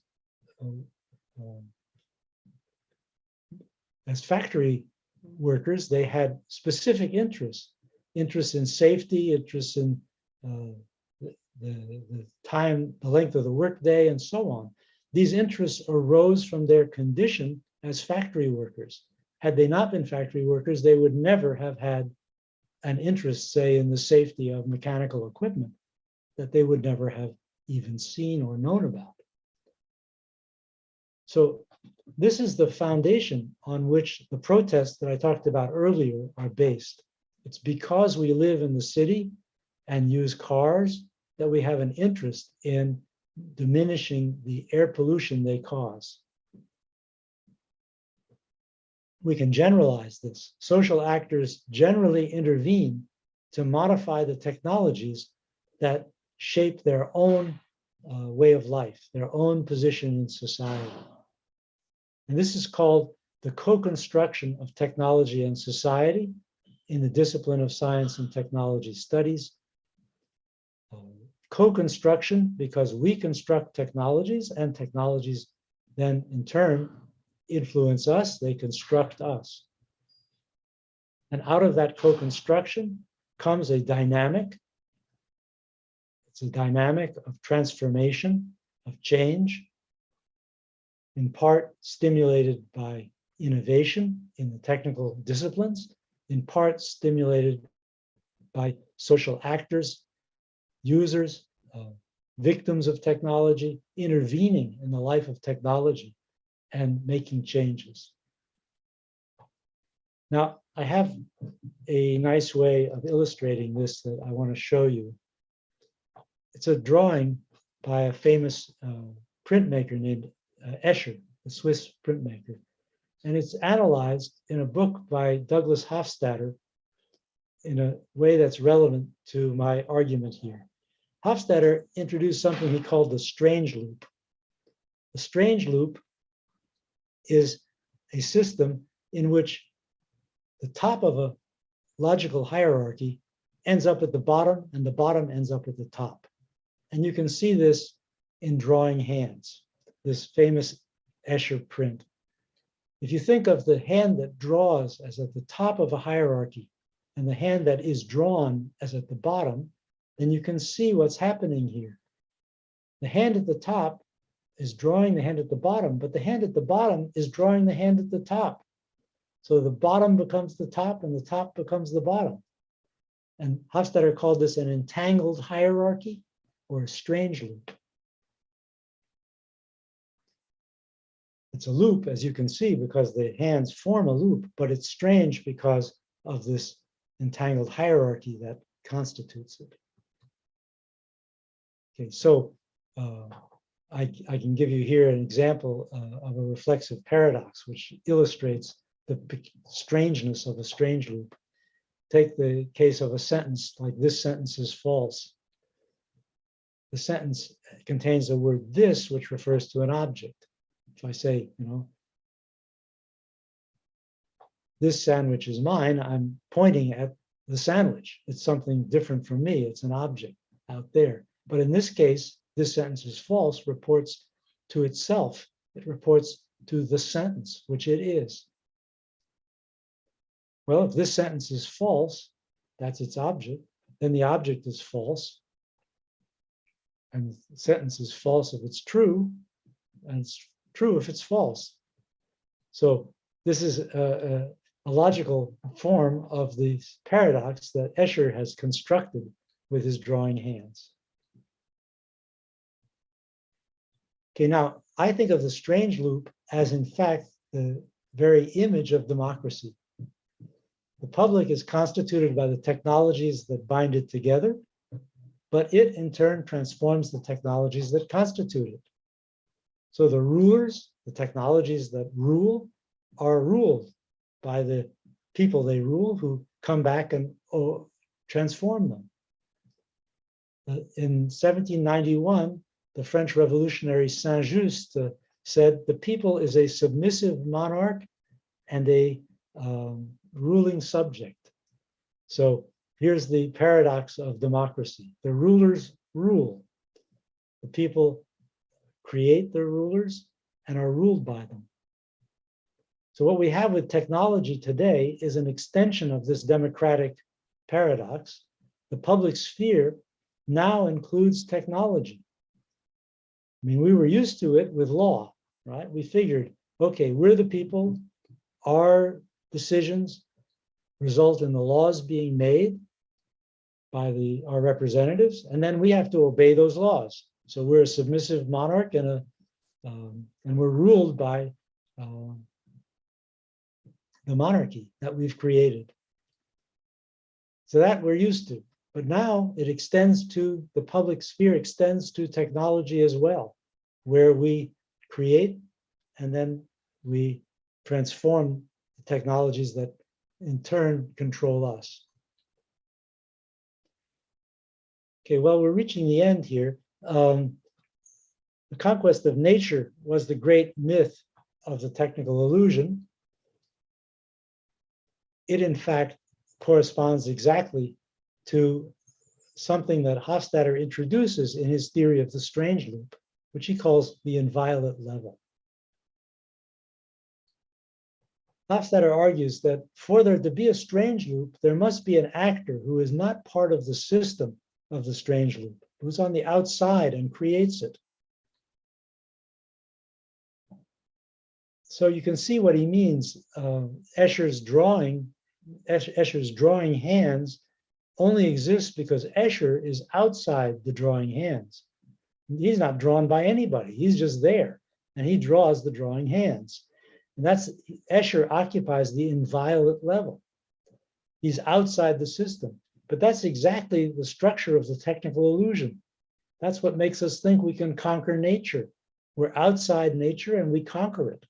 factory workers, they had specific interests in safety, interests in the time, the length of the workday, and so on. These interests arose from their condition as factory workers. Had they not been factory workers, they would never have had an interest, say, in the safety of mechanical equipment that they would never have even seen or known about. So this is the foundation on which the protests that I talked about earlier are based. It's because we live in the city and use cars that we have an interest in diminishing the air pollution they cause. We can generalize this. Social actors generally intervene to modify the technologies that shape their own way of life, their own position in society. And this is called the co-construction of technology and society in the discipline of science and technology studies. Co-construction because we construct technologies, and technologies then in turn influence us, they construct us. And out of that co-construction comes a dynamic. It's a dynamic of transformation, of change, in part stimulated by innovation in the technical disciplines, in part stimulated by social actors, users, victims of technology, intervening in the life of technology and making changes. Now, I have a nice way of illustrating this that I want to show you. It's a drawing by a famous printmaker named Escher, a Swiss printmaker. And it's analyzed in a book by Douglas Hofstadter in a way that's relevant to my argument here. Hofstadter introduced something he called the strange loop. The strange loop is a system in which the top of a logical hierarchy ends up at the bottom and the bottom ends up at the top. And you can see this in drawing hands, this famous Escher print. If you think of the hand that draws as at the top of a hierarchy and the hand that is drawn as at the bottom, then you can see what's happening here. The hand at the top is drawing the hand at the bottom, but the hand at the bottom is drawing the hand at the top. So the bottom becomes the top and the top becomes the bottom. And Hofstadter called this an entangled hierarchy or a strange loop. It's a loop, as you can see, because the hands form a loop, but it's strange because of this entangled hierarchy that constitutes it. Okay, so I can give you here an example of a reflexive paradox, which illustrates the strangeness of a strange loop. Take the case of a sentence like this sentence is false. The sentence contains the word this, which refers to an object. If I say, this sandwich is mine, I'm pointing at the sandwich. It's something different from me. It's an object out there. But in this case, this sentence is false reports to itself. It reports to the sentence, which it is. Well, if this sentence is false, that's its object, then the object is false. And the sentence is false if it's true, and it's true if it's false. So this is a logical form of the paradox that Escher has constructed with his drawing hands. Okay, now I think of the strange loop as in fact the very image of democracy. The public is constituted by the technologies that bind it together, but it in turn transforms the technologies that constitute it. So the rulers, the technologies that rule, are ruled by the people they rule who come back and transform them. In 1791, the French revolutionary Saint-Just said the people is a submissive monarch and a ruling subject. So here's the paradox of democracy. The rulers rule. The people create their rulers and are ruled by them. So what we have with technology today is an extension of this democratic paradox. The public sphere now includes technology. I mean, we were used to it with law, right? We figured, okay, we're the people, our decisions result in the laws being made by our representatives, and then we have to obey those laws. So we're a submissive monarch and we're ruled by the monarchy that we've created. So that we're used to. But now it extends to the public sphere, extends to technology as well, where we create and then we transform the technologies that in turn control us. Okay, well, we're reaching the end here. The conquest of nature was the great myth of the technical illusion. It, in fact, corresponds exactly to something that Hofstadter introduces in his theory of the strange loop, which he calls the inviolate level. Hofstadter argues that for there to be a strange loop, there must be an actor who is not part of the system of the strange loop, who's on the outside and creates it. So you can see what he means. Escher's drawing hands only exists because Escher is outside the drawing hands. He's not drawn by anybody. He's just there, and he draws the drawing hands. And that's, Escher occupies the inviolate level. He's outside the system. But that's exactly the structure of the technical illusion. That's what makes us think we can conquer nature. We're outside nature and we conquer it.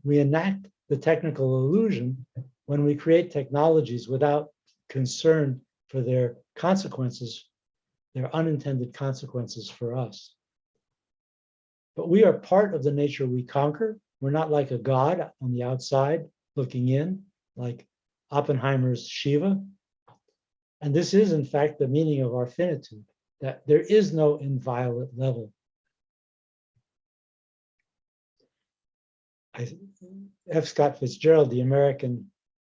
We enact the technical illusion when we create technologies without concern for their consequences, their unintended consequences for us. But we are part of the nature we conquer. We're not like a god on the outside looking in, like Oppenheimer's Shiva. And this is, in fact, the meaning of our finitude. that there is no inviolate level. F. Scott Fitzgerald, the American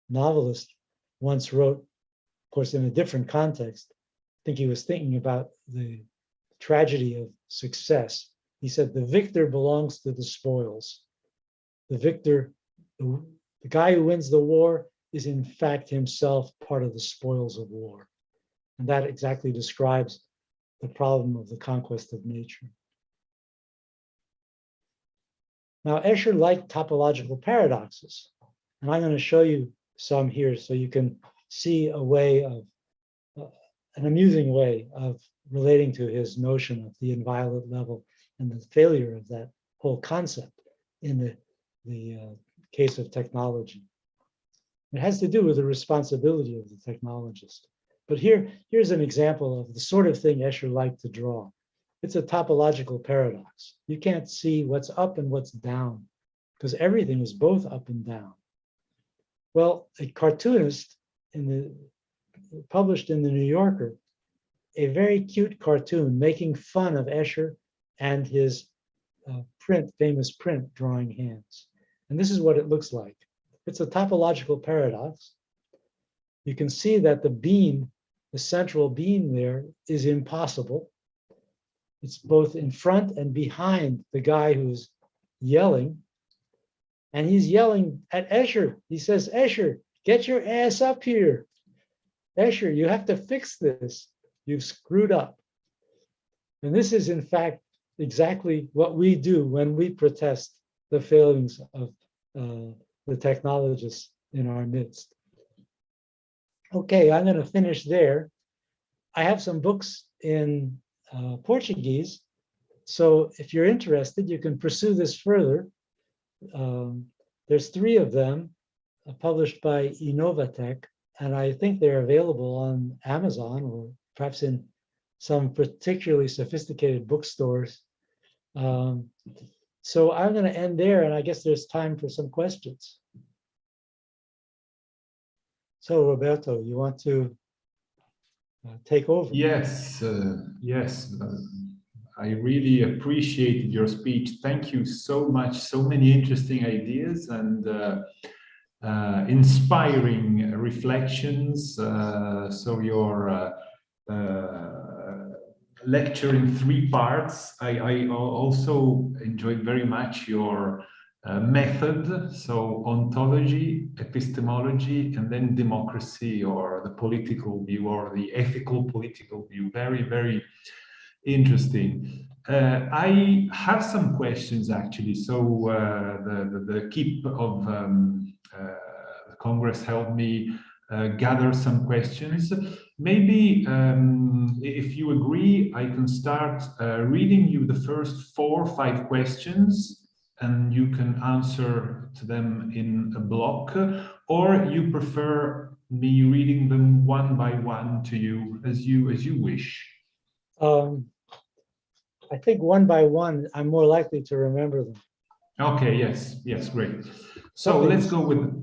novelist, once wrote, of course, in a different context, I think he was thinking about the tragedy of success. He said, the victor belongs to the spoils. The victor, the guy who wins the war is in fact himself part of the spoils of war. And that exactly describes the problem of the conquest of nature. Now, Escher liked topological paradoxes, and I'm going to show you some here so you can see a way of, an amusing way of relating to his notion of the inviolate level and the failure of that whole concept in the case of technology. It has to do with the responsibility of the technologist. But here's an example of the sort of thing Escher liked to draw. It's a topological paradox. You can't see what's up and what's down because everything is both up and down. Well, a cartoonist published in the New Yorker a very cute cartoon making fun of Escher and his famous print drawing hands. And this is what it looks like. It's a topological paradox. You can see that the beam, the central beam there, is impossible. It's both in front and behind the guy who's yelling. And he's yelling at Escher. He says, Escher, get your ass up here. Escher, you have to fix this. You've screwed up. And this is, in fact, exactly what we do when we protest the failings of the technologists in our midst. Okay, I'm going to finish there. I have some books in Portuguese. So if you're interested, you can pursue this further. There's 3 of them published by Inovatec, and I think they're available on Amazon or perhaps in some particularly sophisticated bookstores. So I'm going to end there, and I guess there's time for some questions. So Roberto, you want to take over?
Yes, yes. I really appreciated your speech. Thank you so much. So many interesting ideas and inspiring reflections. So your lecture in 3 parts. I also enjoyed very much your method. So ontology, epistemology, and then democracy, or the political view, or the ethical political view. Very, very interesting. I have some questions actually. So the keep of the Congress helped me gather some questions. Maybe if you agree, I can start reading you the first 4 or 5 questions, and you can answer to them in a block, or you prefer me reading them one by one to you as you wish.
I think one by one, I'm more likely to remember them.
Okay, yes, great. So let's go with,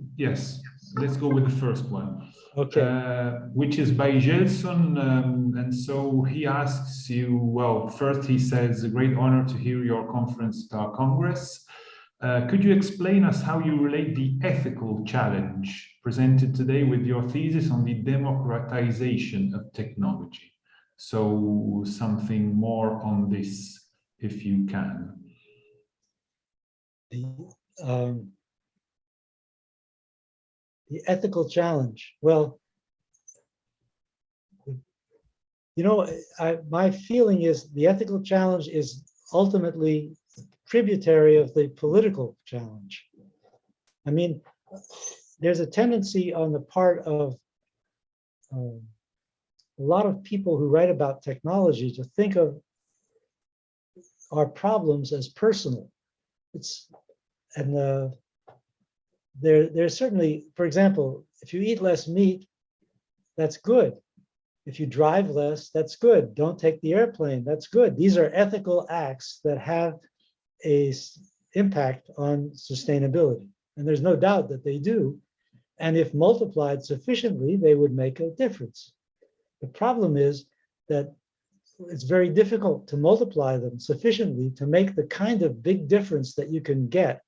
let's go with the first one.
Okay.
Which is by Gelson, and so he asks you, well, first he says, a great honor to hear your conference at our Congress. Could you explain us how you relate the ethical challenge presented today with your thesis on the democratization of technology? So something more on this, if you can.
The ethical challenge. Well, you know, my feeling is the ethical challenge is ultimately tributary of the political challenge. I mean, there's a tendency on the part of a lot of people who write about technology to think of our problems as personal. There's certainly, for example, if you eat less meat, that's good. If you drive less, that's good. Don't take the airplane, that's good. These are ethical acts that have an impact on sustainability. And there's no doubt that they do. And if multiplied sufficiently, they would make a difference. The problem is that it's very difficult to multiply them sufficiently to make the kind of big difference that you can get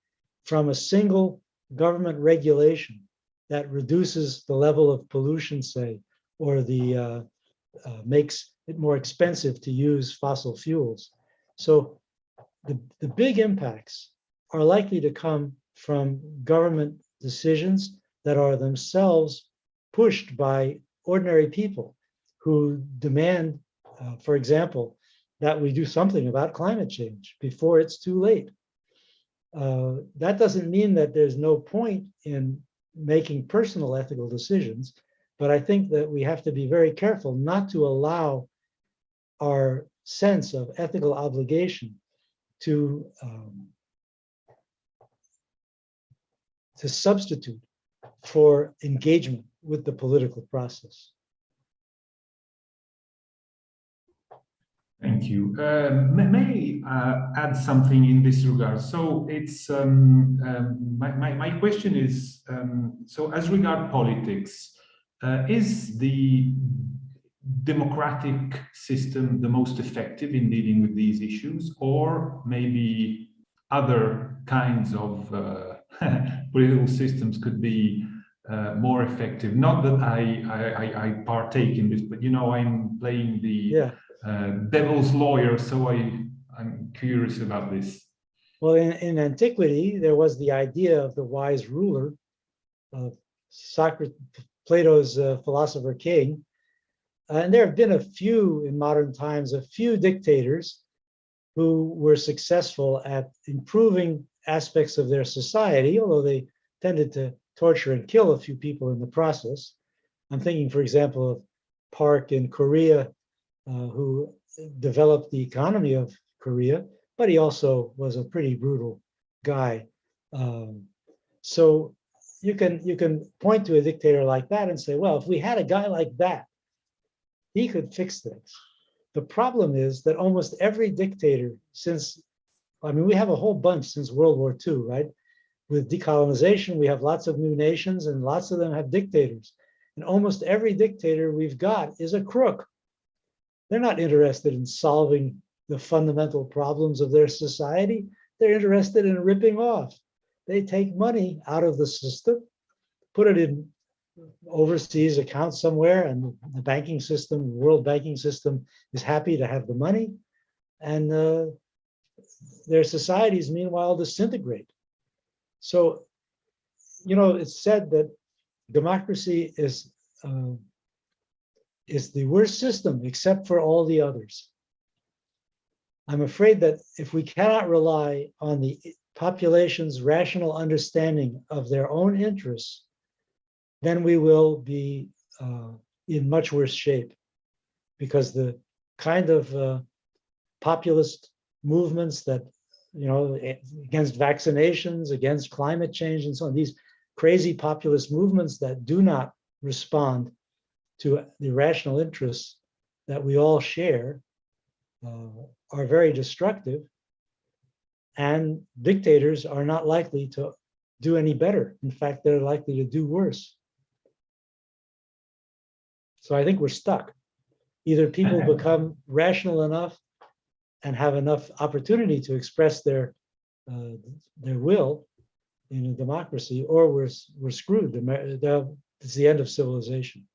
from a single government regulation that reduces the level of pollution, say, or the makes it more expensive to use fossil fuels. So the big impacts are likely to come from government decisions that are themselves pushed by ordinary people who demand, for example, that we do something about climate change before it's too late. That doesn't mean that there's no point in making personal ethical decisions, but I think that we have to be very careful not to allow our sense of ethical obligation to substitute for engagement with the political process.
Thank you. May I add something in this regard? So it's my question is, so as regard politics, is the democratic system the most effective in dealing with these issues, or maybe other kinds of political systems could be more effective? Not that I partake in this, but you know, I'm playing the devil's lawyer, so I'm curious about this.
Well, in antiquity, there was the idea of the wise ruler, Socrates, Plato's philosopher king. And there have been a few in modern times, a few dictators who were successful at improving aspects of their society, although they tended to torture and kill a few people in the process. I'm thinking, for example, of Park in Korea, who developed the economy of Korea, but he also was a pretty brutal guy. So you can point to a dictator like that and say, well, if we had a guy like that, he could fix things. The problem is that almost every dictator since, I mean, we have a whole bunch since World War II, right? With decolonization, we have lots of new nations and lots of them have dictators. And almost every dictator we've got is a crook. They're not interested in solving the fundamental problems of their society. They're interested in ripping off. They take money out of the system, put it in overseas accounts somewhere, and the banking system, the world banking system, is happy to have the money. And their societies, meanwhile, disintegrate. So, you know, it's said that democracy is the worst system except for all the others. I'm afraid that if we cannot rely on the population's rational understanding of their own interests, then we will be in much worse shape, because the kind of populist movements that, you know, against vaccinations, against climate change and so on, these crazy populist movements that do not respond to the rational interests that we all share are very destructive, and dictators are not likely to do any better. In fact, they're likely to do worse. So I think we're stuck. Either people become rational enough and have enough opportunity to express their will in a democracy, or we're screwed. It's the end of civilization.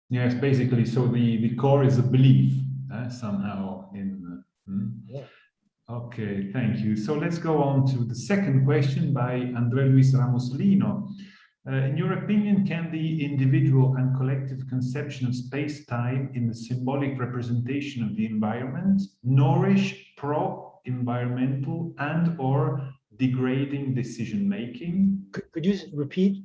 Yes, basically. So the core is a belief somehow in.
Yeah.
Okay, thank you. So let's go on to the second question by André Luis Ramos Lino. In your opinion, can the individual and collective conception of space-time in the symbolic representation of the environment nourish pro-environmental and/or degrading decision-making?
Could you repeat?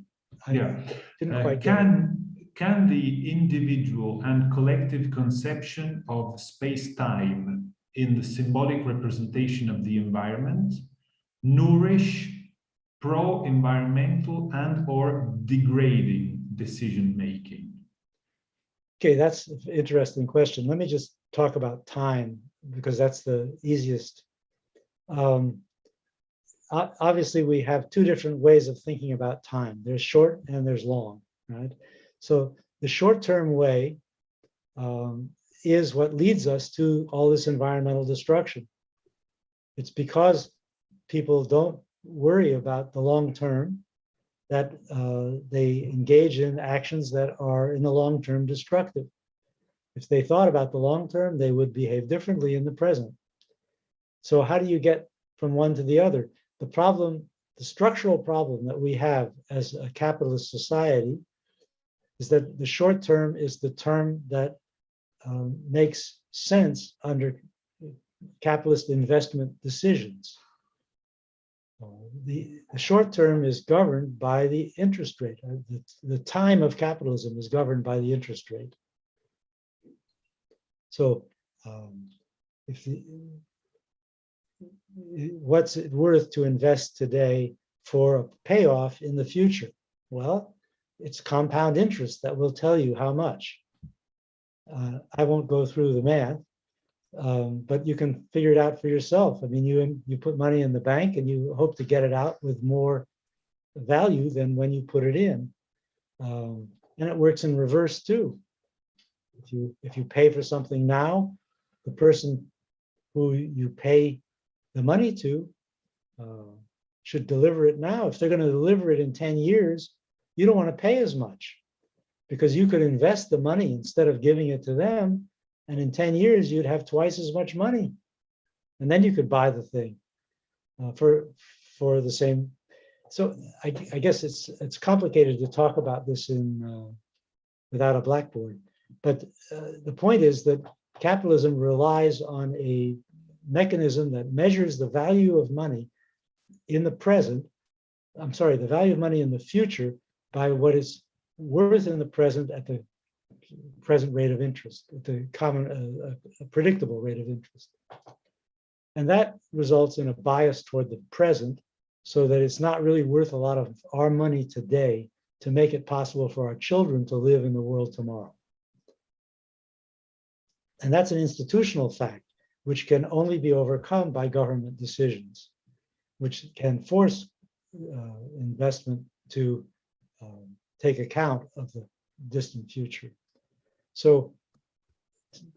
Yeah.
Didn't quite get it.
Can the individual and collective conception of space-time in the symbolic representation of the environment nourish pro-environmental and/or degrading decision-making?
Okay, that's an interesting question. Let me just talk about time, because that's the easiest. Obviously, we have two different ways of thinking about time. There's short and there's long, right? So the short-term way is what leads us to all this environmental destruction. It's because people don't worry about the long term that they engage in actions that are in the long term destructive. If they thought about the long term, they would behave differently in the present. So how do you get from one to the other? The problem, the structural problem that we have as a capitalist society is that the short term is the term that makes sense under capitalist investment decisions. The short term is governed by the interest rate. The time of capitalism is governed by the interest rate. So what's it worth to invest today for a payoff in the future? Well, it's compound interest that will tell you how much. I won't go through the math, but you can figure it out for yourself. I mean, you put money in the bank and you hope to get it out with more value than when you put it in. And it works in reverse too. If you pay for something now, the person who you pay the money to should deliver it now. If they're going to deliver it in 10 years, you don't want to pay as much because you could invest the money instead of giving it to them. And in 10 years, you'd have twice as much money. And then you could buy the thing for the same. So I guess it's complicated to talk about this without a blackboard. But the point is that capitalism relies on a mechanism that measures the value of money in the present, the value of money in the future by what it's worth in the present at the present rate of interest, at the common, a predictable rate of interest. And that results in a bias toward the present so that it's not really worth a lot of our money today to make it possible for our children to live in the world tomorrow. And that's an institutional fact, which can only be overcome by government decisions, which can force investment to take account of the distant future. So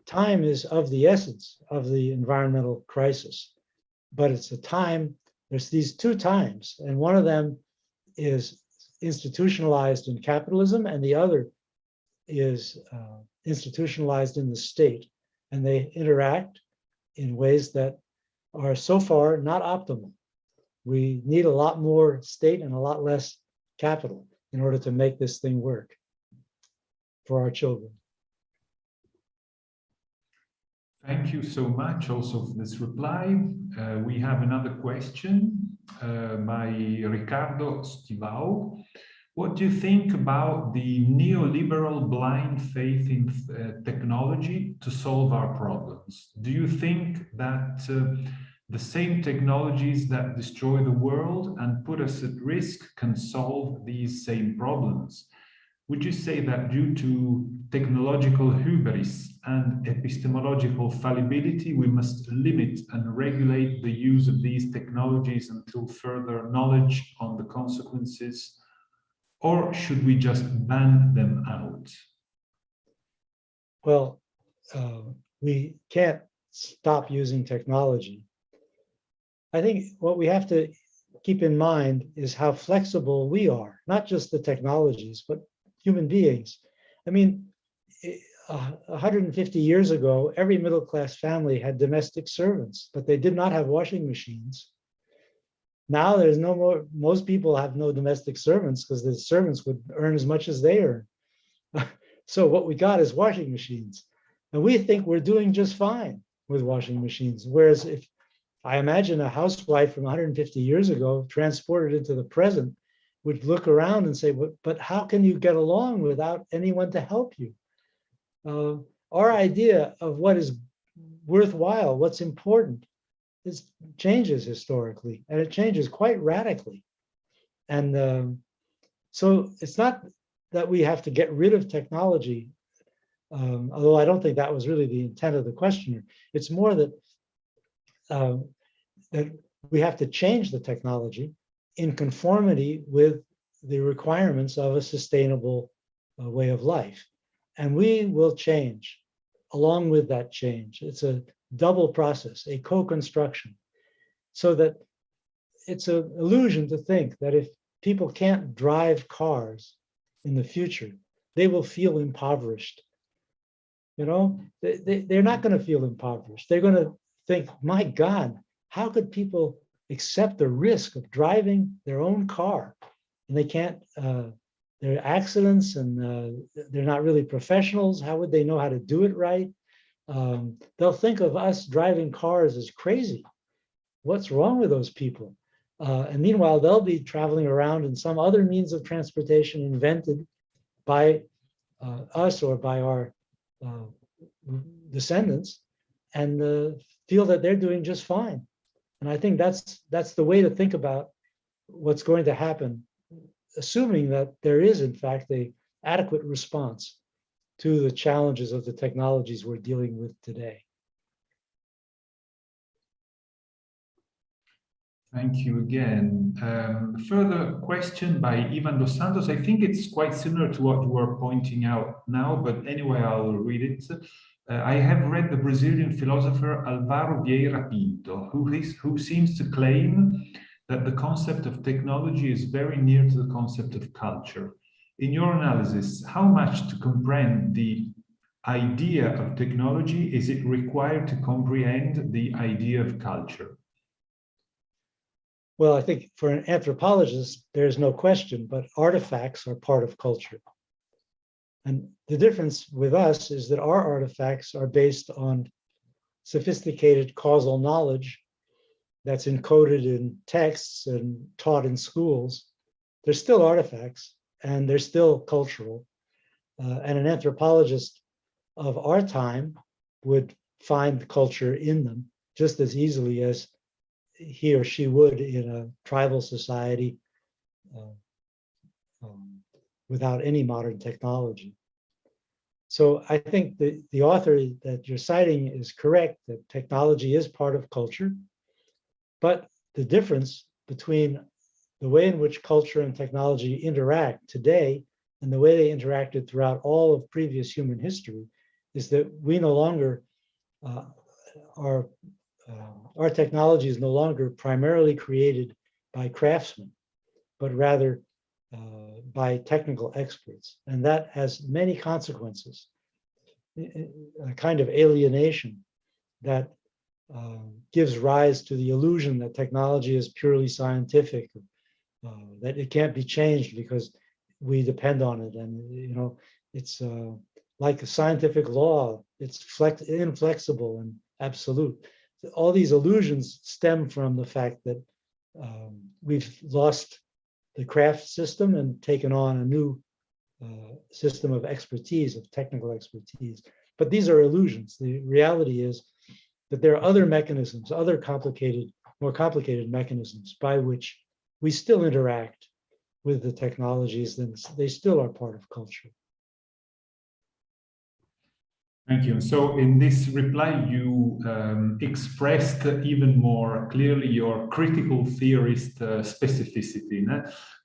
time is of the essence of the environmental crisis, but it's a time, there's these two times, and one of them is institutionalized in capitalism, and the other is institutionalized in the state, and they interact in ways that are so far not optimal. We need a lot more state and a lot less capital in order to make this thing work for our children.
Thank you so much also for this reply. We have another question by Ricardo Stivao. What do you think about the neoliberal blind faith in technology to solve our problems? Do you think that the same technologies that destroy the world and put us at risk can solve these same problems? Would you say that due to technological hubris and epistemological fallibility, we must limit and regulate the use of these technologies until further knowledge on the consequences? Or should we just ban them out?
Well, we can't stop using technology. I think what we have to keep in mind is how flexible we are, not just the technologies, but human beings. I mean, 150 years ago, every middle-class family had domestic servants, but they did not have washing machines. Now there's no more, most people have no domestic servants because the servants would earn as much as they earn. So what we got is washing machines. And we think we're doing just fine with washing machines. Whereas if I imagine a housewife from 150 years ago transported into the present would look around and say, but how can you get along without anyone to help you? Our idea of what is worthwhile, what's important, changes historically, and it changes quite radically. And so it's not that we have to get rid of technology, although I don't think that was really the intent of the questioner. It's more that, that we have to change the technology in conformity with the requirements of a sustainable way of life. And we will change along with that change. It's a double process, a co-construction, so that it's an illusion to think that if people can't drive cars in the future, they will feel impoverished. You know, they're not going to feel impoverished. They're going to think, my God, how could people accept the risk of driving their own car? And they can't, there are accidents and they're not really professionals. How would they know how to do it right? They'll think of us driving cars as crazy. What's wrong with those people? And meanwhile, they'll be traveling around in some other means of transportation invented by us or by our descendants, and feel that they're doing just fine. And I think that's the way to think about what's going to happen, assuming that there is, in fact, an adequate response to the challenges of the technologies we're dealing with today.
Thank you again. Further question by Ivan Dos Santos. I think it's quite similar to what you were pointing out now, but anyway, I'll read it. I have read the Brazilian philosopher Álvaro Vieira Pinto, who seems to claim that the concept of technology is very near to the concept of culture. In your analysis, how much to comprehend the idea of technology is it required to comprehend the idea of culture?
Well, I think for an anthropologist, there's no question, but artifacts are part of culture. And the difference with us is that our artifacts are based on sophisticated causal knowledge that's encoded in texts and taught in schools. They're still artifacts and they're still cultural. And an anthropologist of our time would find culture in them just as easily as he or she would in a tribal society without any modern technology. So I think the author that you're citing is correct, that technology is part of culture, but the difference between the way in which culture and technology interact today and the way they interacted throughout all of previous human history is that we no longer, our technology is no longer primarily created by craftsmen, but rather by technical experts. And that has many consequences, a kind of alienation that gives rise to the illusion that technology is purely scientific, that it can't be changed because we depend on it. And, you know, it's like a scientific law, it's inflexible and absolute. All these illusions stem from the fact that we've lost the craft system and taken on a new system of expertise, of technical expertise. But these are illusions. The reality is that there are other mechanisms, other complicated, more complicated mechanisms by which we still interact with the technologies, and they still are part of culture.
Thank you. So in this reply, you expressed even more clearly your critical theorist specificity,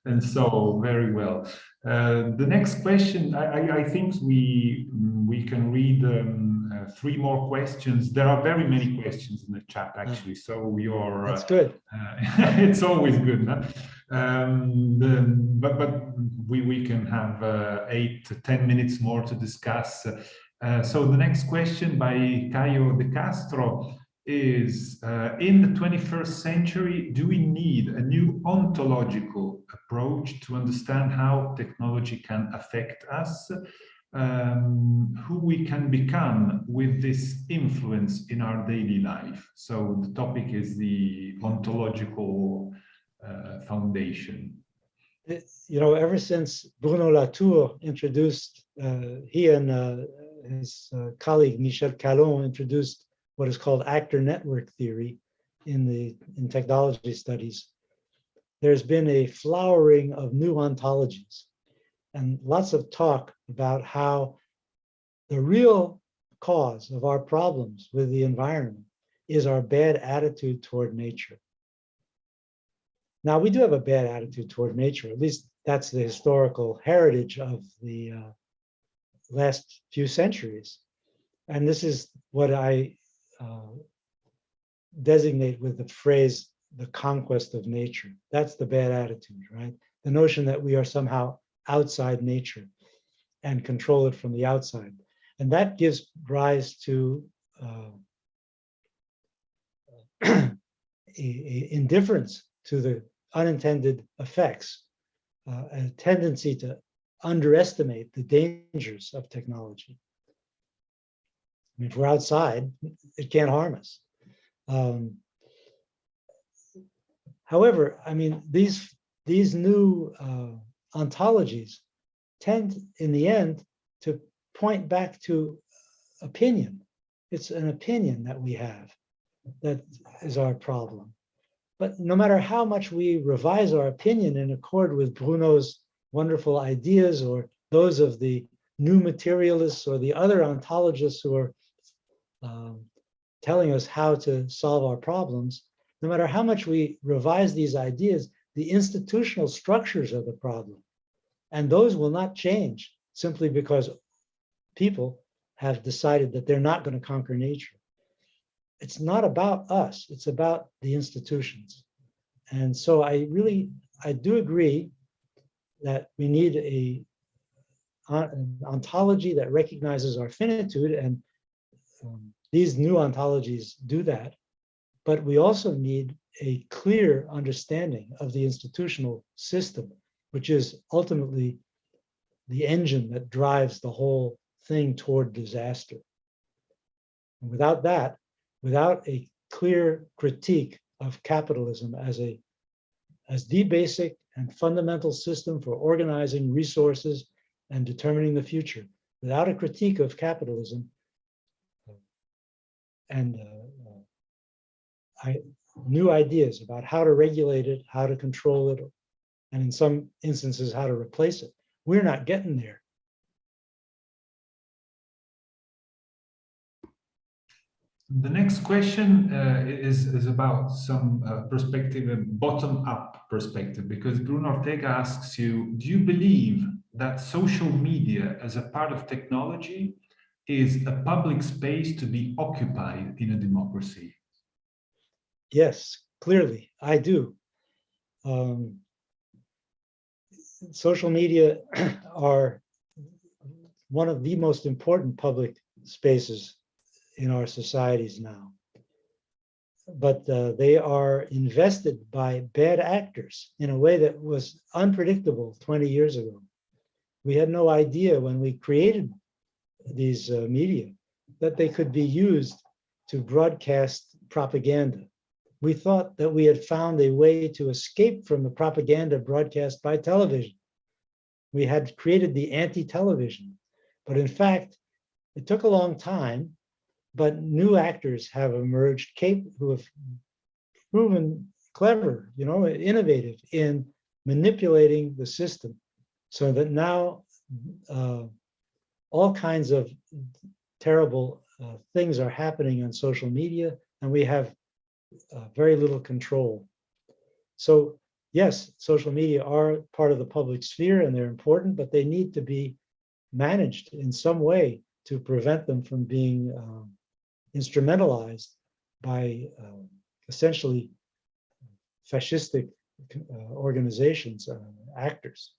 and so very well. The next question, I think we can read 3 more questions. There are very many questions in the chat, actually, so you're...
That's good.
It's always good, no? But we can have 8 to 10 minutes more to discuss. So the next question by Caio de Castro is, in the 21st century, do we need a new ontological approach to understand how technology can affect us, who we can become with this influence in our daily life? So the topic is the ontological foundation.
You know, ever since Bruno Latour introduced, he and his colleague Michel Calon introduced what is called actor network theory in technology studies, there's been a flowering of new ontologies and lots of talk about how the real cause of our problems with the environment is our bad attitude toward nature. Now, we do have a bad attitude toward nature, at least that's the historical heritage of the last few centuries. and this is what I designate with the phrase, the conquest of nature. That's the bad attitude, right? The notion that we are somehow outside nature and control it from the outside. And that gives rise to indifference to the unintended effects, a tendency to underestimate the dangers of technology. I mean, if we're outside, it can't harm us. However, I mean, these new ontologies tend, in the end, to point back to opinion. It's an opinion that we have that is our problem. But no matter how much we revise our opinion in accord with Bruno's wonderful ideas or those of the new materialists or the other ontologists who are telling us how to solve our problems, no matter how much we revise these ideas, the institutional structures of the problem, and those will not change simply because people have decided that they're not going to conquer nature. It's not about us, it's about the institutions. And so I do agree that we need an ontology that recognizes our finitude, and these new ontologies do that. But we also need a clear understanding of the institutional system, which is ultimately the engine that drives the whole thing toward disaster. And without that, without a clear critique of capitalism as the basic and fundamental system for organizing resources and determining the future, without a critique of capitalism and new ideas about how to regulate it, how to control it, and in some instances, how to replace it, we're not getting there.
The next question is about some perspective, a bottom-up perspective, because Bruno Ortega asks you, do you believe that social media as a part of technology is a public space to be occupied in a democracy?
Yes, clearly, I do. Social media are one of the most important public spaces in our societies now. But they are invested by bad actors in a way that was unpredictable 20 years ago. We had no idea when we created these media that they could be used to broadcast propaganda. We thought that we had found a way to escape from the propaganda broadcast by television. We had created the anti-television, but in fact, it took a long time. But new actors have emerged who have proven clever, innovative in manipulating the system, so that now all kinds of terrible things are happening on social media, and we have very little control. So yes, social media are part of the public sphere and they're important, but they need to be managed in some way to prevent them from being instrumentalized by essentially fascistic organizations, actors.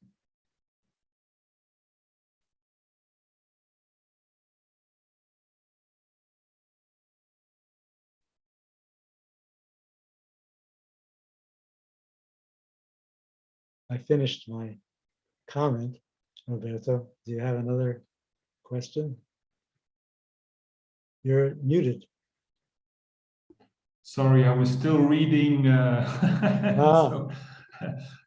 I finished my comment. Roberto, do you have another question? You're muted.
Sorry, I was still reading. So,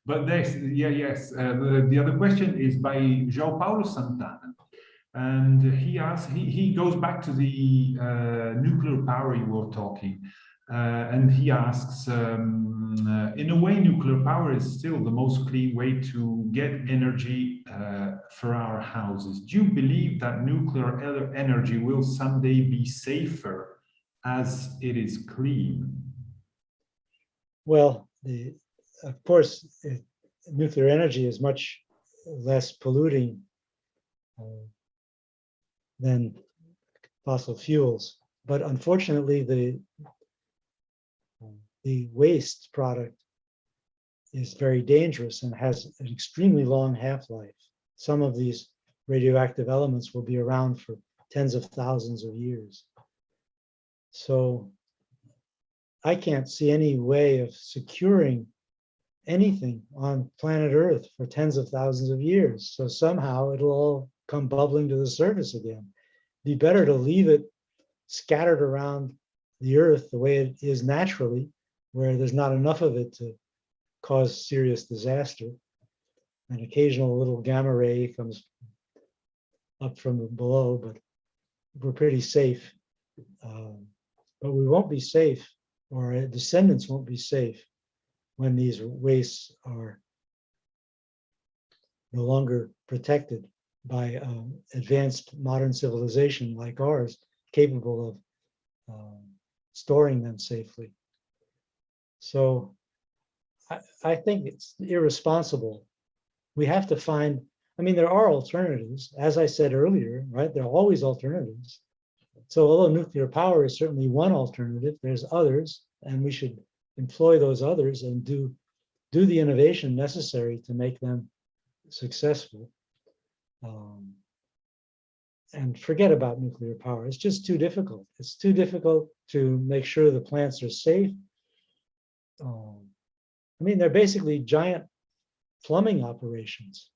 but there's, yes. The other question is by João Paulo Santana. And he asks, he goes back to the nuclear power you were talking. And he asks, in a way, nuclear power is still the most clean way to get energy for our houses. Do you believe that nuclear energy will someday be safer as it is clean?
Well, of course, nuclear energy is much less polluting than fossil fuels. But unfortunately, the waste product is very dangerous and has an extremely long half-life. Some of these radioactive elements will be around for tens of thousands of years. So I can't see any way of securing anything on planet Earth for tens of thousands of years. So somehow it'll all come bubbling to the surface again. Be better to leave it scattered around the Earth the way it is naturally, where there's not enough of it to cause serious disaster. An occasional little gamma ray comes up from below, but we're pretty safe. But we won't be safe, or our descendants won't be safe when these wastes are no longer protected by advanced modern civilization like ours, capable of storing them safely. So I think it's irresponsible. We have to find, I mean, there are alternatives, as I said earlier, right? There are always alternatives. So although nuclear power is certainly one alternative, there's others, and we should employ those others and do the innovation necessary to make them successful. And forget about nuclear power. It's just too difficult. It's too difficult to make sure the plants are safe. I mean, they're basically giant plumbing operations.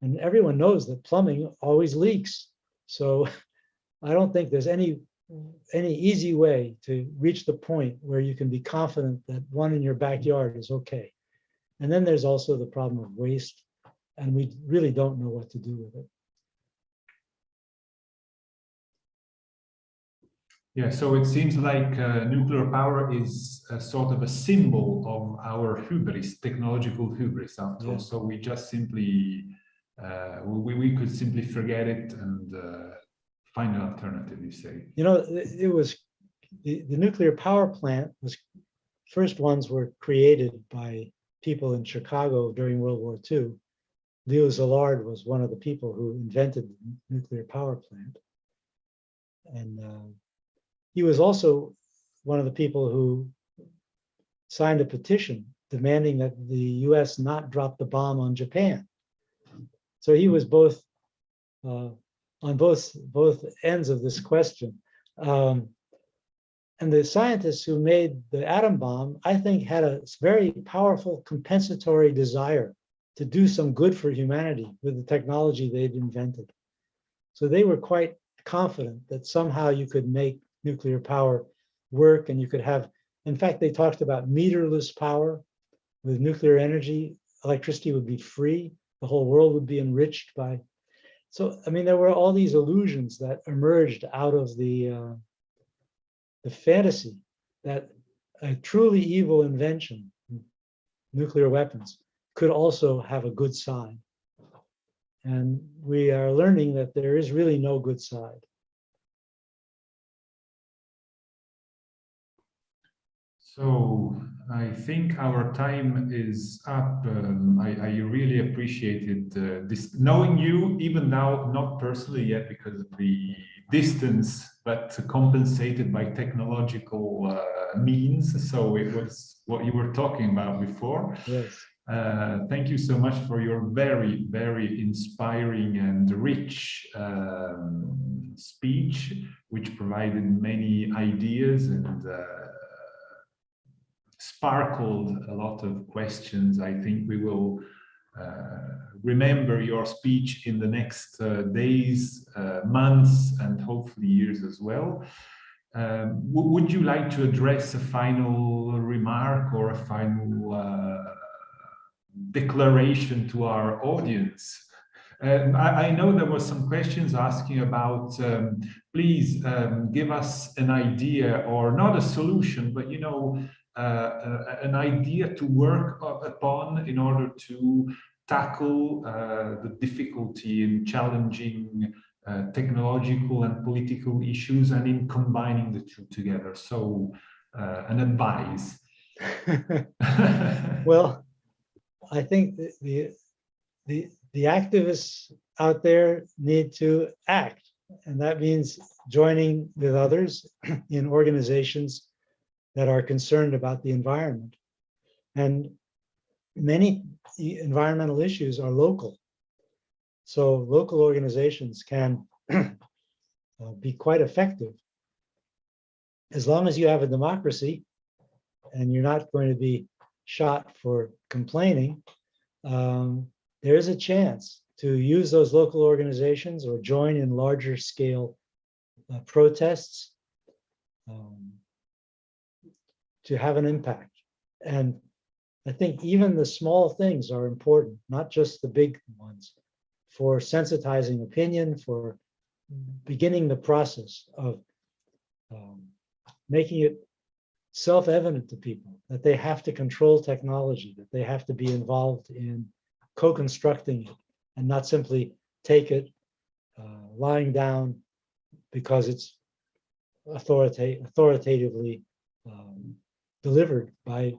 And everyone knows that plumbing always leaks. So I don't think there's any easy way to reach the point where you can be confident that one in your backyard is okay. And then there's also the problem of waste, and we really don't know what to do with it.
Yeah, so it seems like nuclear power is a sort of a symbol of our hubris, technological hubris, after all.
Yeah.
So we just simply, we could simply forget it and find an alternative, you say.
You know, it was, the nuclear power plant was, first ones were created by people in Chicago during World War II. Leo Szilard was one of the people who invented the nuclear power plant. And he was also one of the people who signed a petition demanding that the US not drop the bomb on Japan. So he was both on both ends of this question. And the scientists who made the atom bomb, I think, had a very powerful compensatory desire to do some good for humanity with the technology they'd invented. So they were quite confident that somehow you could make nuclear power work, and you could have, in fact, they talked about meterless power. With nuclear energy, electricity would be free, the whole world would be enriched by. So, I mean, there were all these illusions that emerged out of the fantasy that a truly evil invention, nuclear weapons, could also have a good side. And we are learning that there is really no good side.
So I think our time is up. I really appreciated this, knowing you, even now, not personally yet because of the distance, but compensated by technological means. So it was what you were talking about before.
Yes.
Thank you so much for your very, very inspiring and rich speech, which provided many ideas and sparkled a lot of questions. I think we will remember your speech in the next days, months, and hopefully years as well. Would you like to address a final remark or a final declaration to our audience? I know there were some questions asking about, please give us an idea, or not a solution, but, you know, an idea to work upon in order to tackle the difficulty in challenging technological and political issues, and in combining the two together. So an advice.
Well, I think the activists out there need to act. And that means joining with others in organizations that are concerned about the environment. And many environmental issues are local. So local organizations can be quite effective. As long as you have a democracy and you're not going to be shot for complaining, there is a chance to use those local organizations or join in larger scale protests to have an impact. And I think even the small things are important, not just the big ones, for sensitizing opinion, for beginning the process of making it self-evident to people that they have to control technology, that they have to be involved in co-constructing it and not simply take it lying down because it's authoritatively delivered by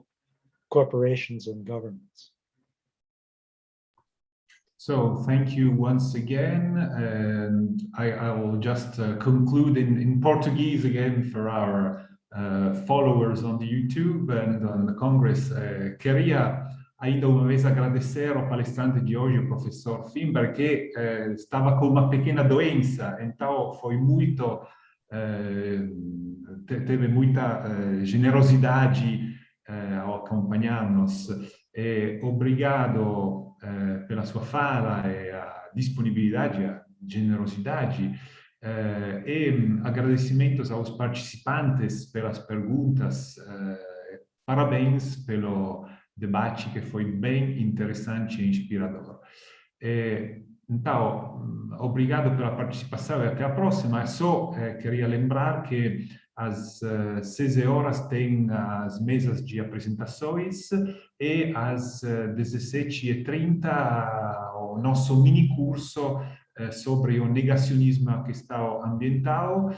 corporations and governments.
So thank you once again. And I will just conclude in Portuguese again for our followers on the YouTube and on the Congress. Queria ainda uma vez agradecer ao palestrante de hoje, o professor Feenberg, que estava com uma pequena doença, então foi muito, teve muita generosidade ao acompanhar-nos. Obrigado pela sua fala e a disponibilidade, a generosidade, e agradecimentos aos participantes pelas perguntas. Parabéns pelo debate, que foi bem interessante e inspirador. Então, obrigado pela participação e até a próxima. Só queria lembrar que às 16 horas tem as mesas de apresentações e às 17h30 o nosso mini curso sobre o negacionismo à questão ambiental.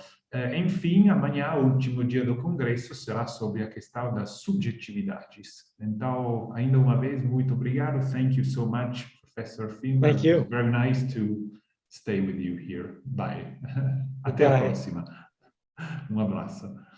Enfim, amanhã, o último dia do congresso, será sobre a questão das subjetividades. Então, ainda uma vez, muito obrigado. Thank you so much, Professor Feenberg.
Thank you.
It was very nice to stay with you here. Bye. Até a próxima. Um abraço.